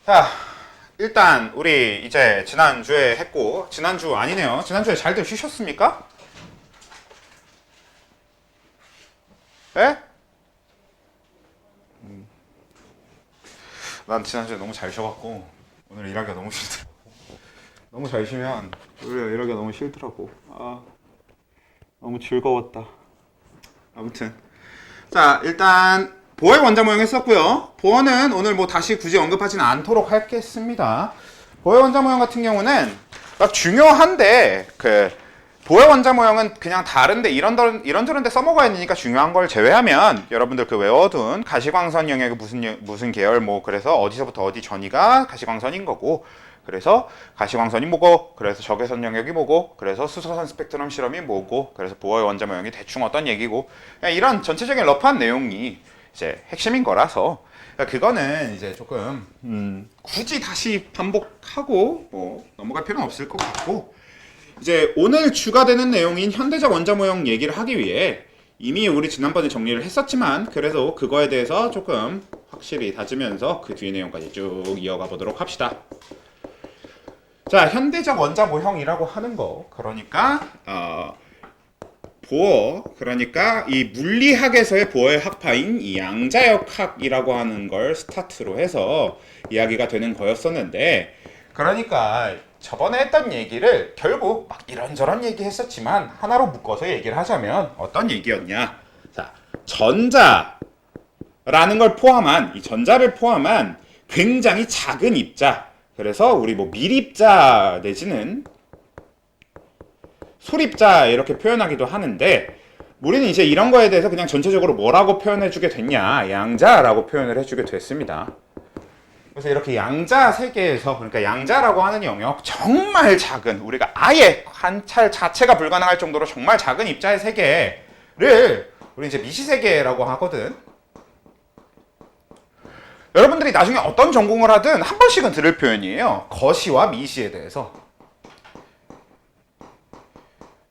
자, 일단 우리 이제 지난주에 했고, 지난주 아니네요. 지난주에 잘들 쉬셨습니까? 예? 난 지난주에 너무 잘 쉬어갖고 오늘 일하기가 너무 싫더라고. 너무 잘 쉬면 우리가 일하기가 너무 싫더라고. 너무 즐거웠다. 아무튼 자, 일단 보어의 원자 모형 했었고요. 보어는 오늘 뭐 다시 굳이 언급하지는 않도록 하겠습니다. 보어의 원자 모형 같은 경우는 막 중요한데 보어의 원자 모형은 그냥 다른데 이런저런 데 써먹어야 되니까 중요한 걸 제외하면 여러분들 외워둔 가시광선 영역이 무슨 계열 뭐 그래서 어디서부터 어디 전이가 가시광선인 거고, 그래서 가시광선이 뭐고, 그래서 적외선 영역이 뭐고, 그래서 수소선 스펙트럼 실험이 뭐고, 그래서 보어의 원자 모형이 대충 어떤 얘기고, 이런 전체적인 러프한 내용이 이제 핵심인 거라서 그거는 이제 조금 굳이 다시 반복하고 뭐 넘어갈 필요는 없을 것 같고, 이제 오늘 주가 되는 내용인 현대적 원자 모형 얘기를 하기 위해 이미 우리 지난번에 정리를 했었지만 그래도 그거에 대해서 조금 확실히 다지면서 그 뒤에 내용까지 쭉 이어가 보도록 합시다. 자, 현대적 원자 모형이라고 하는 거, 그러니까 보어, 그러니까 이 물리학에서의 보어의 학파인 이 양자역학이라고 하는 걸 스타트로 해서 이야기가 되는 거였었는데, 그러니까 저번에 했던 얘기를 결국 막 이런저런 얘기 했었지만 하나로 묶어서 얘기를 하자면 어떤 얘기였냐. 자, 전자라는 걸 포함한, 이 전자를 포함한 굉장히 작은 입자, 그래서 우리 뭐 밀입자 내지는 소립자 이렇게 표현하기도 하는데, 우리는 이제 이런 거에 대해서 그냥 전체적으로 뭐라고 표현해주게 됐냐, 양자라고 표현을 해주게 됐습니다. 그래서 이렇게 양자 세계에서, 그러니까 양자라고 하는 영역, 정말 작은, 우리가 아예 관찰 자체가 불가능할 정도로 정말 작은 입자의 세계를 우리 이제 미시세계라고 하거든. 여러분들이 나중에 어떤 전공을 하든 한 번씩은 들을 표현이에요. 거시와 미시에 대해서.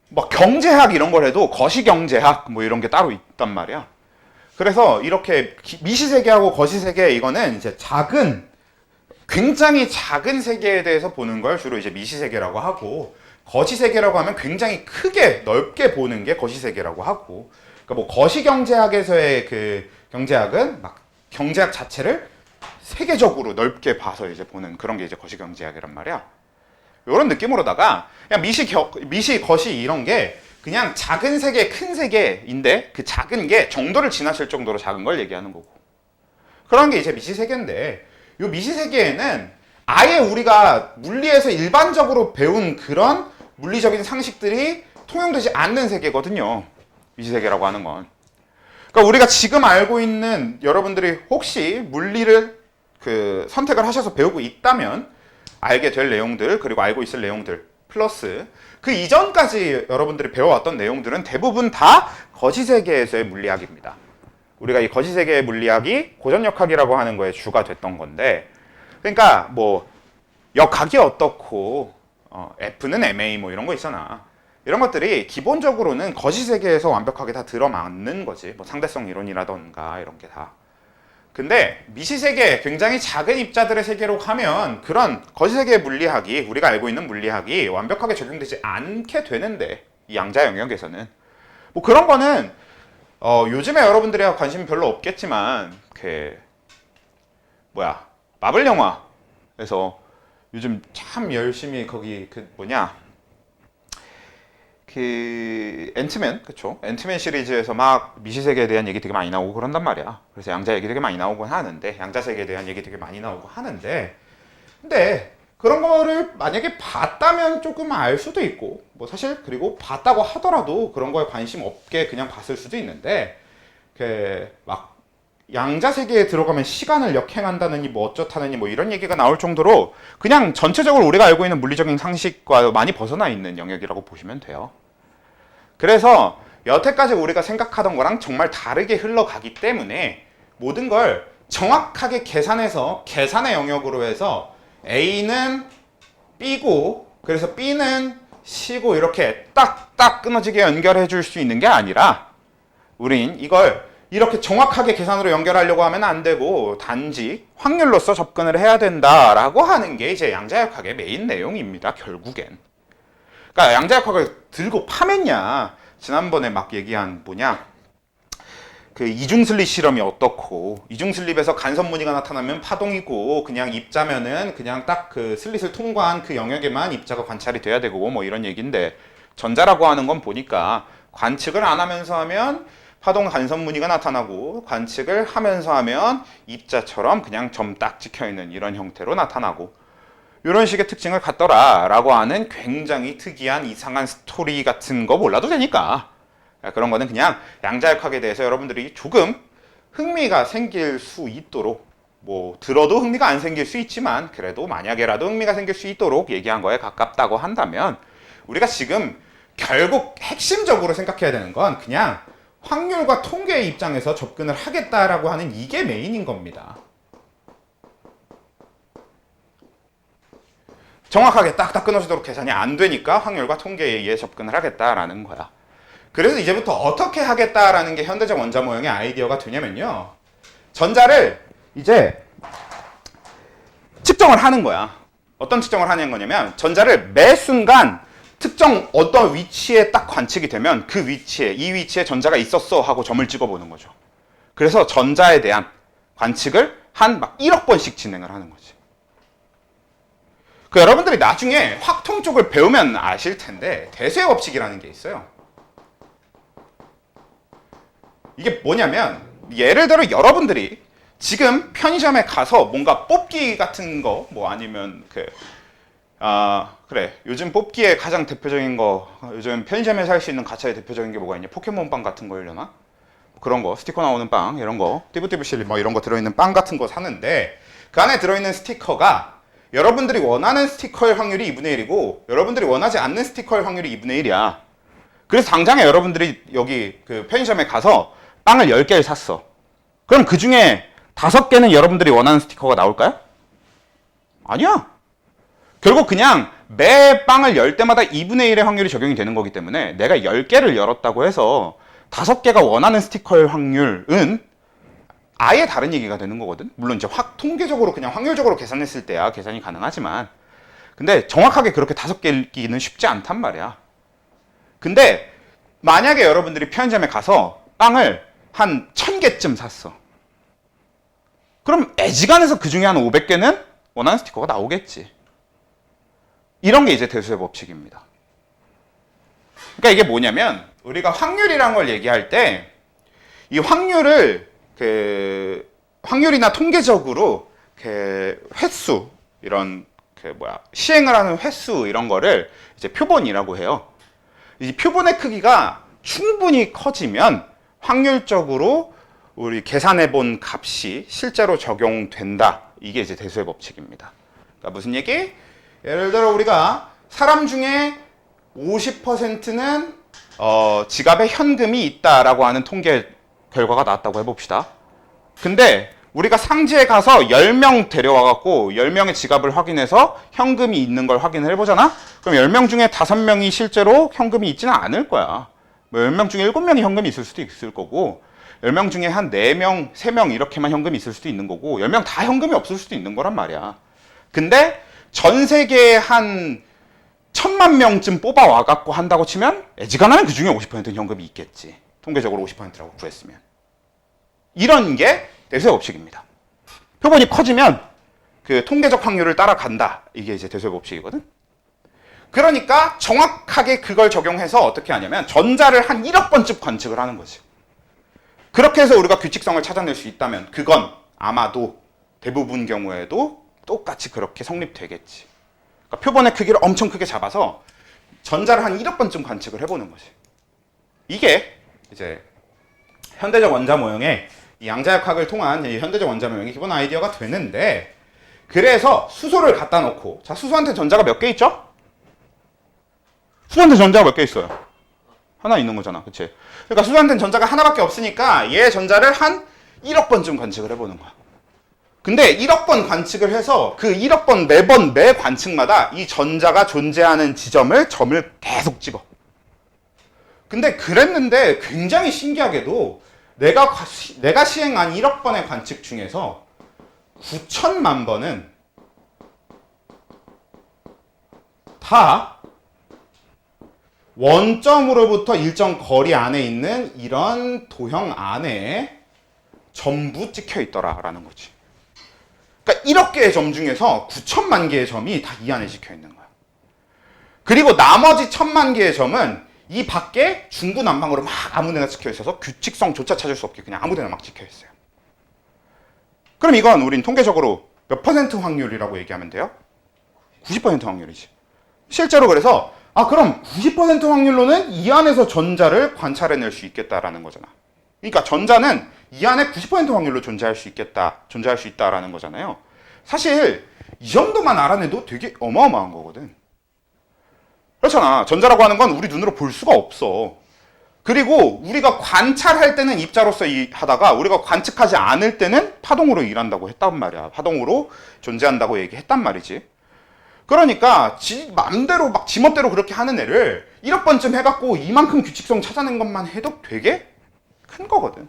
뭐 경제학 이런 걸 해도 거시경제학 뭐 이런 게 따로 있단 말이야. 그래서 이렇게 미시세계하고 거시세계, 이거는 이제 굉장히 작은 세계에 대해서 보는 걸 주로 이제 미시세계라고 하고, 거시세계라고 하면 굉장히 크게 넓게 보는 게 거시세계라고 하고, 그러니까 뭐 거시경제학에서의 그 경제학은 막 경제학 자체를 세계적으로 넓게 봐서 이제 보는 그런 게 이제 거시경제학이란 말이야. 이런 느낌으로다가 그냥 미시, 거시 이런 게 그냥 작은 세계, 큰 세계인데 그 작은 게 정도를 지나칠 정도로 작은 걸 얘기하는 거고, 그런 게 이제 미시세계인데, 이 미시세계에는 아예 우리가 물리에서 일반적으로 배운 그런 물리적인 상식들이 통용되지 않는 세계거든요. 미시세계라고 하는 건. 그러니까 우리가 지금 알고 있는, 여러분들이 혹시 물리를 선택을 하셔서 배우고 있다면 알게 될 내용들, 그리고 알고 있을 내용들 플러스 그 이전까지 여러분들이 배워왔던 내용들은 대부분 다 거시세계에서의 물리학입니다. 우리가 이 거시세계의 물리학이 고전역학이라고 하는 거에 주가 됐던 건데, 그러니까 뭐 역학이 어떻고 F는 MA 뭐 이런 거 있잖아. 이런 것들이 기본적으로는 거시세계에서 완벽하게 다 들어맞는 거지. 뭐 상대성 이론이라던가 이런 게 다. 근데 미시세계, 굉장히 작은 입자들의 세계로 가면 그런 거시세계의 물리학이, 우리가 알고 있는 물리학이 완벽하게 적용되지 않게 되는데, 이 양자 영역에서는 뭐 그런 거는 요즘에 여러분들이 관심이 별로 없겠지만 마블 영화에서 요즘 참 열심히 거기 앤트맨, 그쵸? 앤트맨 시리즈에서 막 미시세계에 대한 얘기 되게 많이 나오고 그런단 말이야. 그래서 양자 얘기 되게 많이 나오곤 하는데, 양자 세계에 대한 얘기 되게 많이 나오고 하는데, 근데 그런 거를 만약에 봤다면 조금 알 수도 있고, 뭐 사실 그리고 봤다고 하더라도 그런 거에 관심 없게 그냥 봤을 수도 있는데, 막 양자 세계에 들어가면 시간을 역행한다느니 뭐 어쩌다느니 뭐 이런 얘기가 나올 정도로 그냥 전체적으로 우리가 알고 있는 물리적인 상식과 많이 벗어나 있는 영역이라고 보시면 돼요. 그래서 여태까지 우리가 생각하던 거랑 정말 다르게 흘러가기 때문에 모든 걸 정확하게 계산해서 계산의 영역으로 해서 A는 B고, 그래서 B는 C고 이렇게 딱딱 끊어지게 연결해 줄 수 있는 게 아니라, 우린 이걸 이렇게 정확하게 계산으로 연결하려고 하면 안 되고 단지 확률로서 접근을 해야 된다라고 하는 게 이제 양자역학의 메인 내용입니다. 결국엔. 그러니까 양자역학을 들고 파면야 지난번에 막 얘기한 뭐냐 그 이중슬립 실험이 어떻고 이중슬립에서 간섭무늬가 나타나면 파동이고 그냥 입자면은 그냥 딱 그 슬릿을 통과한 그 영역에만 입자가 관찰이 돼야 되고 뭐 이런 얘기인데 전자라고 하는 건 보니까 관측을 안 하면서 하면 파동 간섭무늬가 나타나고 관측을 하면서 하면 입자처럼 그냥 점 딱 찍혀있는 이런 형태로 나타나고 이런 식의 특징을 갖더라 라고 하는 굉장히 특이한 이상한 스토리 같은 거 몰라도 되니까 그런 거는 그냥 양자역학에 대해서 여러분들이 조금 흥미가 생길 수 있도록 뭐 들어도 흥미가 안 생길 수 있지만 그래도 만약에라도 흥미가 생길 수 있도록 얘기한 거에 가깝다고 한다면 우리가 지금 결국 핵심적으로 생각해야 되는 건 그냥 확률과 통계의 입장에서 접근을 하겠다라고 하는 이게 메인인 겁니다. 정확하게 딱딱 끊어지도록 계산이 안 되니까 확률과 통계에 의해 접근을 하겠다라는 거야. 그래서 이제부터 어떻게 하겠다라는 게 현대적 원자 모형의 아이디어가 되냐면요. 전자를 이제 측정을 하는 거야. 어떤 측정을 하는 거냐면 전자를 매 순간 특정 어떤 위치에 딱 관측이 되면 그 위치에 이 위치에 전자가 있었어 하고 점을 찍어보는 거죠. 그래서 전자에 대한 관측을 한 막 1억 번씩 진행을 하는 거지. 그 여러분들이 나중에 확통 쪽을 배우면 아실 텐데 대수의 법칙이라는 게 있어요. 이게 뭐냐면 예를 들어 여러분들이 지금 편의점에 가서 뭔가 뽑기 같은 거 뭐 아니면 그래 요즘 뽑기에 가장 대표적인 거 요즘 편의점에 살 수 있는 가차의 대표적인 게 뭐가 있냐 포켓몬빵 같은 거려나 그런 거 스티커 나오는 빵 이런 거 띠부띠부실리 뭐 이런 거 들어있는 빵 같은 거 사는데 그 안에 들어있는 스티커가 여러분들이 원하는 스티커의 확률이 2분의 1이고 여러분들이 원하지 않는 스티커의 확률이 2분의 1이야. 그래서 당장에 여러분들이 여기 그 편의점에 가서 빵을 10개를 샀어. 그럼 그 중에 5개는 여러분들이 원하는 스티커가 나올까요? 아니야. 결국 그냥 매 빵을 열 때마다 2분의 1의 확률이 적용이 되는 거기 때문에 내가 10개를 열었다고 해서 5개가 원하는 스티커의 확률은 아예 다른 얘기가 되는 거거든. 물론 이제 통계적으로 그냥 확률적으로 계산했을 때야 계산이 가능하지만 근데 정확하게 그렇게 5개기는 쉽지 않단 말이야. 근데 만약에 여러분들이 편의점에 가서 빵을 한 1000개쯤 샀어. 그럼 애지간해서 그 중에 한 500개는 원하는 스티커가 나오겠지. 이런 게 이제 대수의 법칙입니다. 그러니까 이게 뭐냐면 우리가 확률이란 걸 얘기할 때 이 확률을 확률이나 통계적으로 횟수 이런 시행을 하는 횟수 이런 거를 이제 표본이라고 해요. 이 표본의 크기가 충분히 커지면 확률적으로 우리 계산해 본 값이 실제로 적용된다. 이게 이제 대수의 법칙입니다. 그러니까 무슨 얘기? 예를 들어 우리가 사람 중에 50%는 지갑에 현금이 있다라고 하는 통계 결과가 나왔다고 해봅시다. 근데 우리가 상지에 가서 10명 데려와갖고 10명의 지갑을 확인해서 현금이 있는 걸 확인을 해보잖아? 그럼 10명 중에 5명이 실제로 현금이 있지는 않을 거야. 뭐 10명 중에 7명이 현금이 있을 수도 있을 거고 10명 중에 한 4명, 3명 이렇게만 현금이 있을 수도 있는 거고 10명 다 현금이 없을 수도 있는 거란 말이야. 근데 전 세계에 한 1000만 명쯤 뽑아와갖고 한다고 치면 애지간하면 그 중에 50%는 현금이 있겠지. 통계적으로 50%라고 구했으면. 이런 게 대수의 법칙입니다. 표본이 커지면 그 통계적 확률을 따라간다. 이게 이제 대수의 법칙이거든. 그러니까 정확하게 그걸 적용해서 어떻게 하냐면 전자를 한 1억 번쯤 관측을 하는 거지. 그렇게 해서 우리가 규칙성을 찾아낼 수 있다면 그건 아마도 대부분 경우에도 똑같이 그렇게 성립되겠지. 그러니까 표본의 크기를 엄청 크게 잡아서 전자를 한 1억 번쯤 관측을 해보는 거지. 이게 이제 현대적 원자 모형의 이 양자역학을 통한 이 현대적 원자 모형의 기본 아이디어가 되는데 그래서 수소를 갖다 놓고 자 수소한테 전자가 몇 개 있죠? 수소한테 전자가 몇 개 있어요? 하나 있는 거잖아. 그치? 그러니까 수소한테는 전자가 하나밖에 없으니까 얘 전자를 한 1억 번쯤 관측을 해보는 거야. 근데 1억 번 관측을 해서 그 1억 번 매번 매 관측마다 이 전자가 존재하는 점을 계속 찍어. 근데 그랬는데 굉장히 신기하게도 내가 시행한 1억 번의 관측 중에서 9천만 번은 다 원점으로부터 일정 거리 안에 있는 이런 도형 안에 전부 찍혀 있더라라는 거지. 그러니까 1억 개의 점 중에서 9천만 개의 점이 다 이 안에 찍혀 있는 거야. 그리고 나머지 1,000만 개의 점은 이 밖에 중구난방으로 막 아무데나 찍혀 있어서 규칙성조차 찾을 수 없게 그냥 아무데나 막 찍혀 있어요. 그럼 이건 우린 통계적으로 몇 퍼센트 확률이라고 얘기하면 돼요? 90% 확률이지. 실제로 그래서 그럼 90% 확률로는 이 안에서 전자를 관찰해낼 수 있겠다라는 거잖아. 그러니까 전자는 이 안에 90% 확률로 존재할 수 있다라는 거잖아요. 사실 이 정도만 알아내도 되게 어마어마한 거거든. 그렇잖아. 전자라고 하는 건 우리 눈으로 볼 수가 없어. 그리고 우리가 관찰할 때는 입자로서 하다가 우리가 관측하지 않을 때는 파동으로 일한다고 했단 말이야. 파동으로 존재한다고 얘기했단 말이지. 그러니까 지 맘대로 막 지멋대로 그렇게 하는 애를 1억 번쯤 해갖고 이만큼 규칙성 찾아낸 것만 해도 되게 큰 거거든.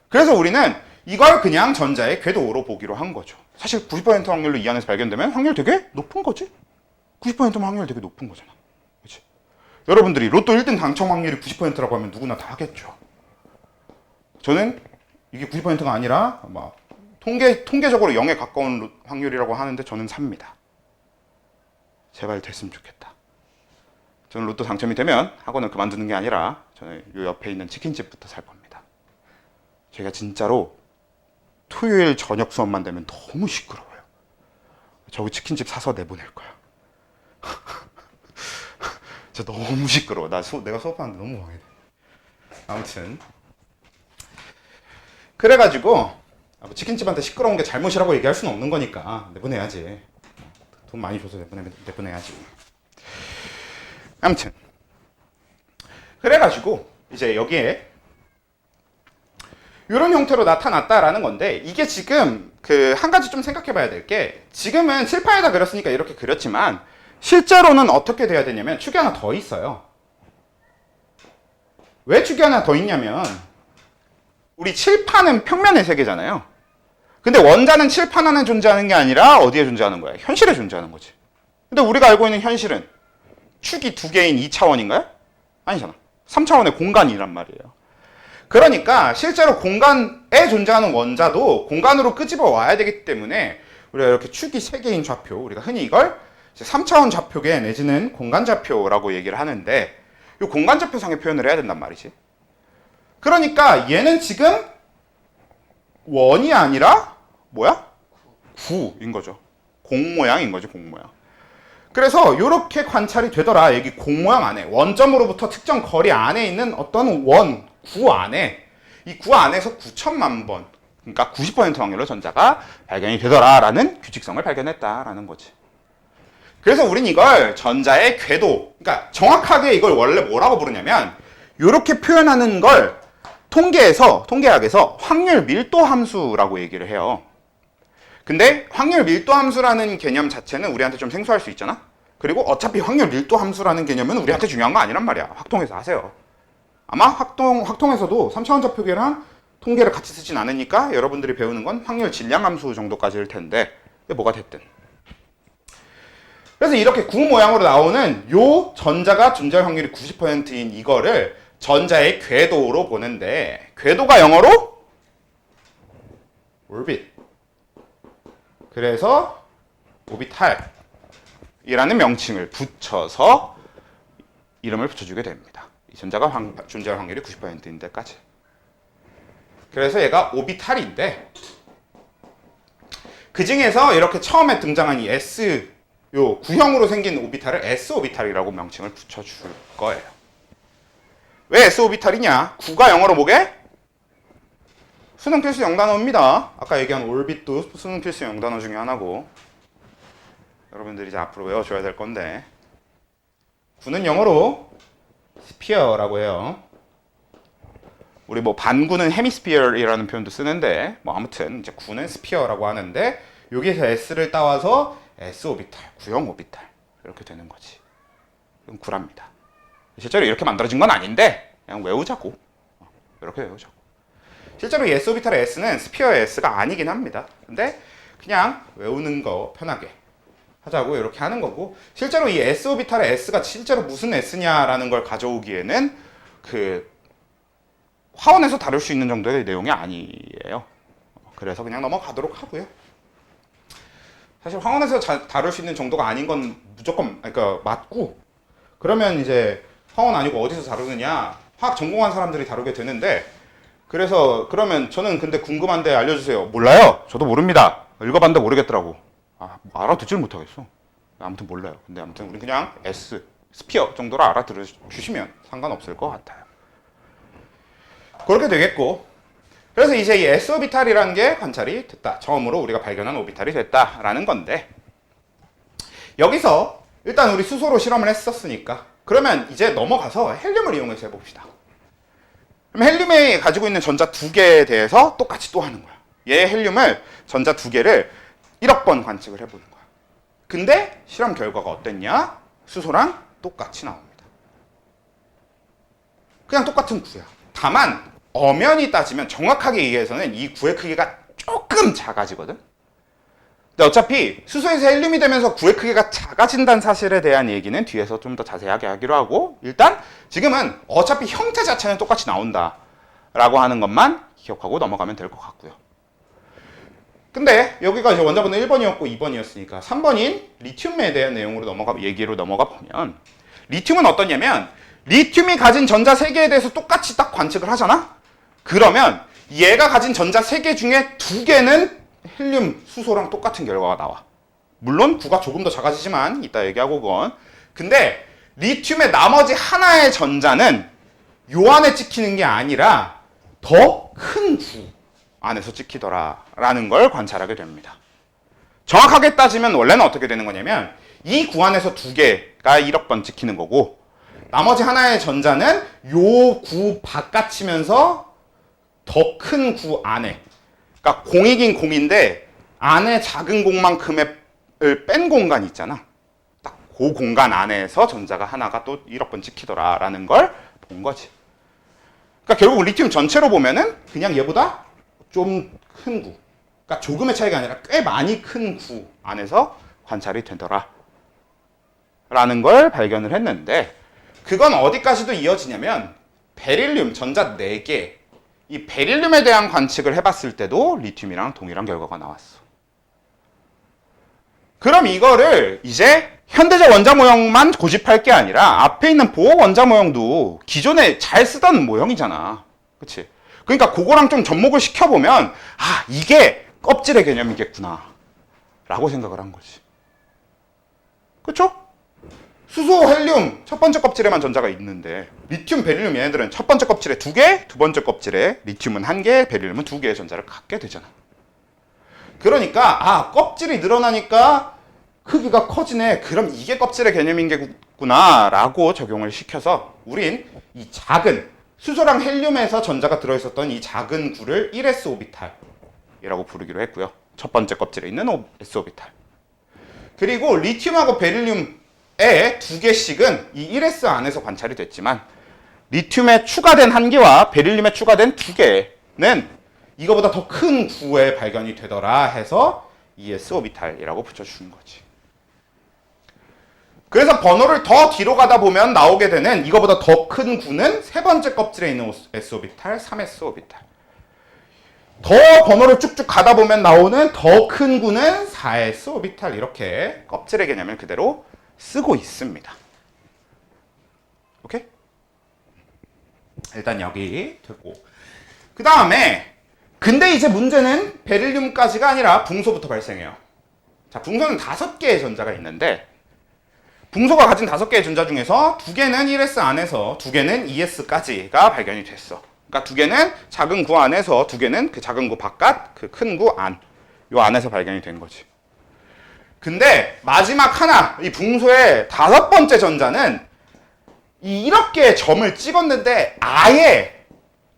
그래서 우리는 이걸 그냥 전자의 궤도로 보기로 한 거죠. 사실 90% 확률로 이 안에서 발견되면 확률 되게 높은 거지. 90%면 확률 되게 높은 거잖아. 그렇지? 여러분들이 로또 1등 당첨 확률이 90%라고 하면 누구나 다 하겠죠. 저는 이게 90%가 아니라 막 통계적으로 0에 가까운 확률이라고 하는데 저는 삽니다. 제발 됐으면 좋겠다. 저는 로또 당첨이 되면 학원을 그만두는 게 아니라 저는 요 옆에 있는 치킨집부터 살 겁니다. 제가 진짜로 토요일 저녁 수업만 되면 너무 시끄러워요. 저기 치킨집 사서 내보낼 거야. 진짜 너무 시끄러워. 내가 수업하는데 너무 방해돼. 아무튼 그래가지고 치킨집한테 시끄러운 게 잘못이라고 얘기할 수는 없는 거니까 내보내야지. 돈 많이 줘서 내보내야지. 아무튼 그래가지고 이제 여기에 이런 형태로 나타났다라는 건데, 이게 지금 한 가지 좀 생각해봐야 될 게, 지금은 칠판에다 그렸으니까 이렇게 그렸지만 실제로는 어떻게 돼야 되냐면 축이 하나 더 있어요. 왜 축이 하나 더 있냐면 우리 칠판은 평면의 세계잖아요. 근데 원자는 칠판 안에 존재하는 게 아니라 어디에 존재하는 거야? 현실에 존재하는 거지. 근데 우리가 알고 있는 현실은 축이 두 개인 2차원인가요? 아니잖아. 3차원의 공간이란 말이에요. 그러니까 실제로 공간에 존재하는 원자도 공간으로 끄집어 와야 되기 때문에 우리가 이렇게 축이 3개인 좌표, 우리가 흔히 이걸 3차원 좌표계 내지는 공간 좌표라고 얘기를 하는데, 이 공간 좌표상의 표현을 해야 된단 말이지. 그러니까 얘는 지금 원이 아니라 뭐야? 구인 거죠. 공 모양인 거지, 공 모양. 그래서 이렇게 관찰이 되더라. 여기 공 모양 안에, 원점으로부터 특정 거리 안에 있는 어떤 구 안에, 이 구 안에서 9천만 번, 그러니까 90% 확률로 전자가 발견이 되더라라는 규칙성을 발견했다라는 거지. 그래서 우린 이걸 전자의 궤도, 그러니까 정확하게 이걸 원래 뭐라고 부르냐면 이렇게 표현하는 걸 통계학에서 확률 밀도 함수라고 얘기를 해요. 근데 확률 밀도 함수라는 개념 자체는 우리한테 좀 생소할 수 있잖아? 그리고 어차피 확률 밀도 함수라는 개념은 우리한테 중요한 거 아니란 말이야. 확통에서 하세요. 아마 확통에서도 3차원 좌표계랑 통계를 같이 쓰진 않으니까 여러분들이 배우는 건 확률 질량 함수 정도까지일 텐데, 뭐가 됐든. 그래서 이렇게 구 모양으로 나오는 요 전자가 존재할 확률이 90%인 이거를 전자의 궤도로 보는데, 궤도가 영어로 오비트. 그래서 오비탈이라는 명칭을 붙여서 이름을 붙여주게 됩니다. 이 전자가 존재할 확률이 90%인 데까지. 그래서 얘가 오비탈인데, 그 중에서 이렇게 처음에 등장한 이 S, 요 구형으로 생긴 오비탈을 S오비탈이라고 명칭을 붙여줄 거예요. 왜 S오비탈이냐? 구가 영어로 뭐게? 수능 필수 0단어입니다. 아까 얘기한 올빗도 수능 필수 0단어 중에 하나고, 여러분들이 이제 앞으로 외워줘야 될 건데, 구는 영어로 스피어라고 해요. 우리 반구는 헤미스피어이라는 표현도 쓰는데, 아무튼 이제 구는 스피어라고 하는데, 여기서 S를 따와서 S오비탈, 구형 오비탈 이렇게 되는 거지. 그럼 구랍니다. 실제로 이렇게 만들어진 건 아닌데 그냥 외우자고. 이렇게 외우자고. 실제로 이 S오비탈의 S는 스피어의 S가 아니긴 합니다. 근데 그냥 외우는 거 편하게 하자고 이렇게 하는 거고, 실제로 이 s 오비탈의 s가 실제로 무슨 s냐라는 걸 가져오기에는 그 화원에서 다룰 수 있는 정도의 내용이 아니에요. 그래서 그냥 넘어가도록 하고요. 사실 화원에서 다룰 수 있는 정도가 아닌 건 무조건 그러니까 맞고, 그러면 이제 화원 아니고 어디서 다루느냐, 화학 전공한 사람들이 다루게 되는데, 그래서 그러면 저는 근데 궁금한데 알려주세요. 몰라요. 저도 모릅니다. 읽어봤는데 모르겠더라고. 알아듣지를 못하겠어. 아무튼 몰라요. 근데 아무튼 우리 그냥 S 스피어 정도로 알아들으시면 상관없을 것 같아요. 그렇게 되겠고, 그래서 이제 이 S 오비탈이라는 게 관찰이 됐다. 처음으로 우리가 발견한 오비탈이 됐다라는 건데, 여기서 일단 우리 수소로 실험을 했었으니까 그러면 이제 넘어가서 헬륨을 이용해서 해봅시다. 그럼 헬륨이 가지고 있는 전자 두 개에 대해서 똑같이 또 하는 거야. 얘 헬륨을 전자 두 개를 1억 번 관측을 해보는 거야. 근데 실험 결과가 어땠냐? 수소랑 똑같이 나옵니다. 그냥 똑같은 구야. 다만 엄연히 따지면 정확하게 얘기해서는 이 구의 크기가 조금 작아지거든. 근데 어차피 수소에서 헬륨이 되면서 구의 크기가 작아진다는 사실에 대한 얘기는 뒤에서 좀 더 자세하게 하기로 하고, 일단 지금은 어차피 형태 자체는 똑같이 나온다 라고 하는 것만 기억하고 넘어가면 될 것 같고요. 근데 여기가 이제 원자번호 1번이었고 2번이었으니까 3번인 리튬에 대한 내용으로 얘기로 넘어가 보면, 리튬은 어떠냐면 리튬이 가진 전자 3개에 대해서 똑같이 딱 관측을 하잖아? 그러면 얘가 가진 전자 3개 중에 2개는 헬륨, 수소랑 똑같은 결과가 나와. 물론 구가 조금 더 작아지지만 이따 얘기하고 그건. 근데 리튬의 나머지 하나의 전자는 요 안에 찍히는 게 아니라 더 큰 구 안에서 찍히더라 라는 걸 관찰하게 됩니다. 정확하게 따지면 원래는 어떻게 되는 거냐면 이 구 안에서 2개가 1억 번 찍히는 거고, 나머지 하나의 전자는 요 구 바깥이면서 더 큰 구 안에, 그러니까 공이긴 공인데 안에 작은 공만큼의 뺀 공간이 있잖아. 딱 그 공간 안에서 전자가 하나가 또 1억 번 찍히더라 라는 걸 본 거지. 그러니까 결국 리튬 전체로 보면은 그냥 얘보다 좀 큰 구, 그러니까 조금의 차이가 아니라 꽤 많이 큰 구 안에서 관찰이 되더라 라는 걸 발견을 했는데, 그건 어디까지도 이어지냐면 베릴륨 전자 4개, 이 베릴륨에 대한 관측을 해봤을 때도 리튬이랑 동일한 결과가 나왔어. 그럼 이거를 이제 현대적 원자 모형만 고집할 게 아니라 앞에 있는 보호 원자 모형도 기존에 잘 쓰던 모형이잖아. 그치? 그러니까 그거랑 좀 접목을 시켜보면 이게 껍질의 개념이겠구나 라고 생각을 한 거지. 그쵸? 수소, 헬륨 첫 번째 껍질에만 전자가 있는데 리튬, 베릴륨 얘네들은 첫 번째 껍질에 2개, 두 번째 껍질에 리튬은 1개, 베릴륨은 2개의 전자를 갖게 되잖아. 그러니까 껍질이 늘어나니까 크기가 커지네. 그럼 이게 껍질의 개념인겠구나 라고 적용을 시켜서 우린 이 작은 수소랑 헬륨에서 전자가 들어있었던 이 작은 구를 1s 오비탈이라고 부르기로 했고요. 첫 번째 껍질에 있는 s 오비탈. 그리고 리튬하고 베릴륨 2개씩은 이 1s 안에서 관찰이 됐지만 리튬에 추가된 1개와 베릴륨에 추가된 2개는 이거보다 더 큰 구에 발견이 되더라 해서 ES 오비탈이라고 붙여주는 거지. 그래서 번호를 더 뒤로 가다 보면 나오게 되는 이거보다 더 큰 구는 세 번째 껍질에 있는 S 오비탈, 3s 오비탈. 더 번호를 쭉쭉 가다 보면 나오는 더 큰 구는 4s 오비탈. 이렇게 껍질의 개념을 그대로 쓰고 있습니다. 오케이? 일단 여기 됐고, 그 다음에 근데 이제 문제는 베릴륨까지가 아니라 붕소부터 발생해요. 자, 붕소는 5개의 전자가 있는데 붕소가 가진 5개의 전자 중에서 2개는 1s 안에서 2개는 2s까지가 발견이 됐어. 그러니까 2개는 작은 구 안에서 2개는 그 작은 구 바깥, 그 큰 구 안, 요 안에서 발견이 된 거지. 근데 마지막 하나, 이 붕소의 5번째 전자는 이 1억 개의 점을 찍었는데 아예